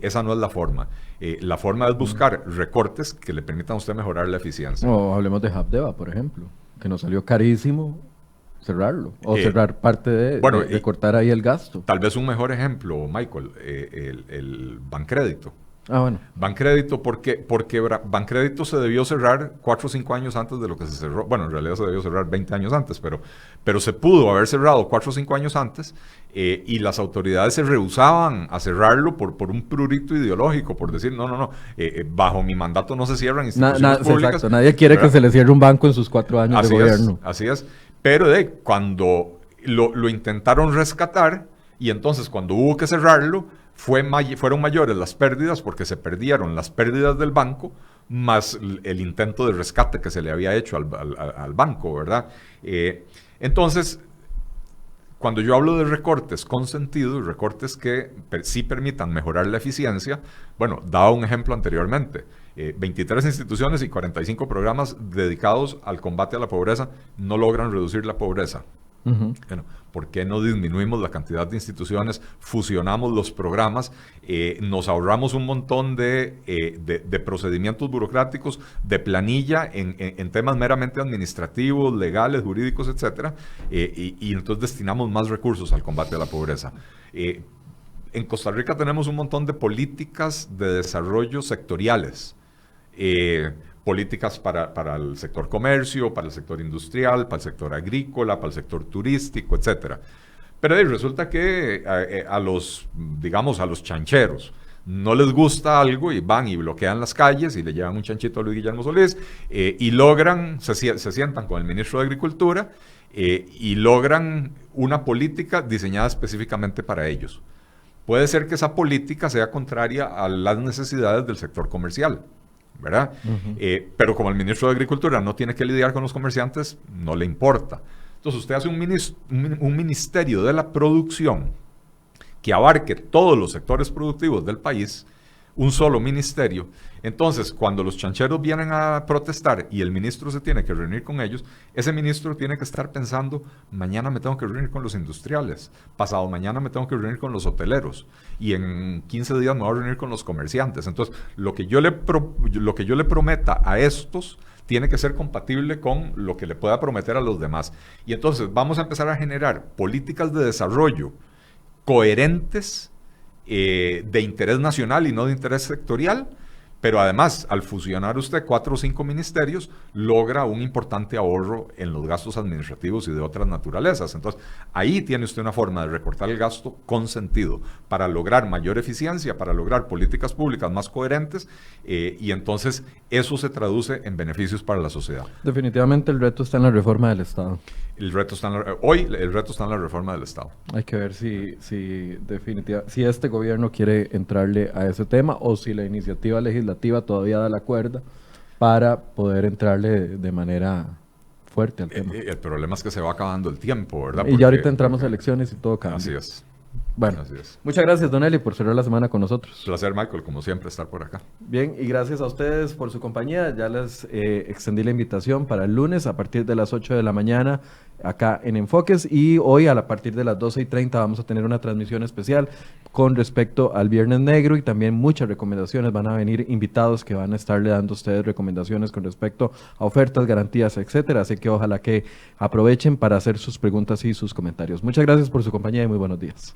esa no es la forma. La forma es buscar recortes que le permitan a usted mejorar la eficiencia. O hablemos de Habdeba, por ejemplo, que nos salió carísimo cerrarlo, o cerrar parte de cortar ahí el gasto. Tal vez un mejor ejemplo, Michael, el Bancrédito. Ah, bueno. Bancrédito, porque Bancrédito se debió cerrar 4 o 5 años antes de lo que se cerró. Bueno, en realidad se debió cerrar 20 años antes, pero se pudo haber cerrado 4 o 5 años antes y las autoridades se rehusaban a cerrarlo por un prurito ideológico, por decir, no, bajo mi mandato no se cierran instituciones públicas. Exacto, nadie quiere, ¿verdad?, que se le cierre un banco en sus 4 años de gobierno. Así es, pero cuando lo intentaron rescatar y entonces cuando hubo que cerrarlo, fueron mayores las pérdidas porque se perdieron las pérdidas del banco más el intento de rescate que se le había hecho al banco, ¿verdad? Entonces, cuando yo hablo de recortes con sentido, recortes que sí permitan mejorar la eficiencia, bueno, daba un ejemplo anteriormente, 23 instituciones y 45 programas dedicados al combate a la pobreza no logran reducir la pobreza. Bueno, ¿por qué no disminuimos la cantidad de instituciones, fusionamos los programas, nos ahorramos un montón de procedimientos burocráticos, de planilla en temas meramente administrativos, legales, jurídicos, etcétera, y entonces destinamos más recursos al combate a la pobreza? En Costa Rica tenemos un montón de políticas de desarrollo sectoriales. Políticas para el sector comercio, para el sector industrial, para el sector agrícola, para el sector turístico, etcétera. Pero resulta que a los chancheros no les gusta algo y van y bloquean las calles y le llevan un chanchito a Luis Guillermo Solís y logran, se sientan con el ministro de Agricultura y logran una política diseñada específicamente para ellos. Puede ser que esa política sea contraria a las necesidades del sector comercial, ¿verdad? Pero como el ministro de Agricultura no tiene que lidiar con los comerciantes, no le importa. Entonces usted hace un ministerio de la producción que abarque todos los sectores productivos del país, un solo ministerio. Entonces, cuando los chancheros vienen a protestar y el ministro se tiene que reunir con ellos, ese ministro tiene que estar pensando, mañana me tengo que reunir con los industriales, pasado mañana me tengo que reunir con los hoteleros y en 15 días me voy a reunir con los comerciantes. Entonces, lo que yo le prometa a estos tiene que ser compatible con lo que le pueda prometer a los demás. Y entonces vamos a empezar a generar políticas de desarrollo coherentes, de interés nacional y no de interés sectorial, pero además, al fusionar usted 4 o 5 ministerios, logra un importante ahorro en los gastos administrativos y de otras naturalezas. Entonces, ahí tiene usted una forma de recortar el gasto con sentido, para lograr mayor eficiencia, para lograr políticas públicas más coherentes, y entonces eso se traduce en beneficios para la sociedad. Definitivamente el reto está en la reforma del Estado. Hoy el reto está en la reforma del Estado. Hay que ver si este gobierno quiere entrarle a ese tema o si la iniciativa legislativa todavía da la cuerda para poder entrarle de manera fuerte al tema. El problema es que se va acabando el tiempo, ¿verdad? Y ya ahorita entramos a elecciones y todo cambia. Así es. Bueno, muchas gracias, Don Eli, por cerrar la semana con nosotros. Placer, Michael, como siempre, estar por acá. Bien, y gracias a ustedes por su compañía. Ya les extendí la invitación para el lunes a partir de las 8 de la mañana acá en Enfoques, y hoy a partir de las 12:30 vamos a tener una transmisión especial con respecto al Viernes Negro, y también muchas recomendaciones. Van a venir invitados que van a estarle dando a ustedes recomendaciones con respecto a ofertas, garantías, etcétera. Así que ojalá que aprovechen para hacer sus preguntas y sus comentarios. Muchas gracias por su compañía y muy buenos días.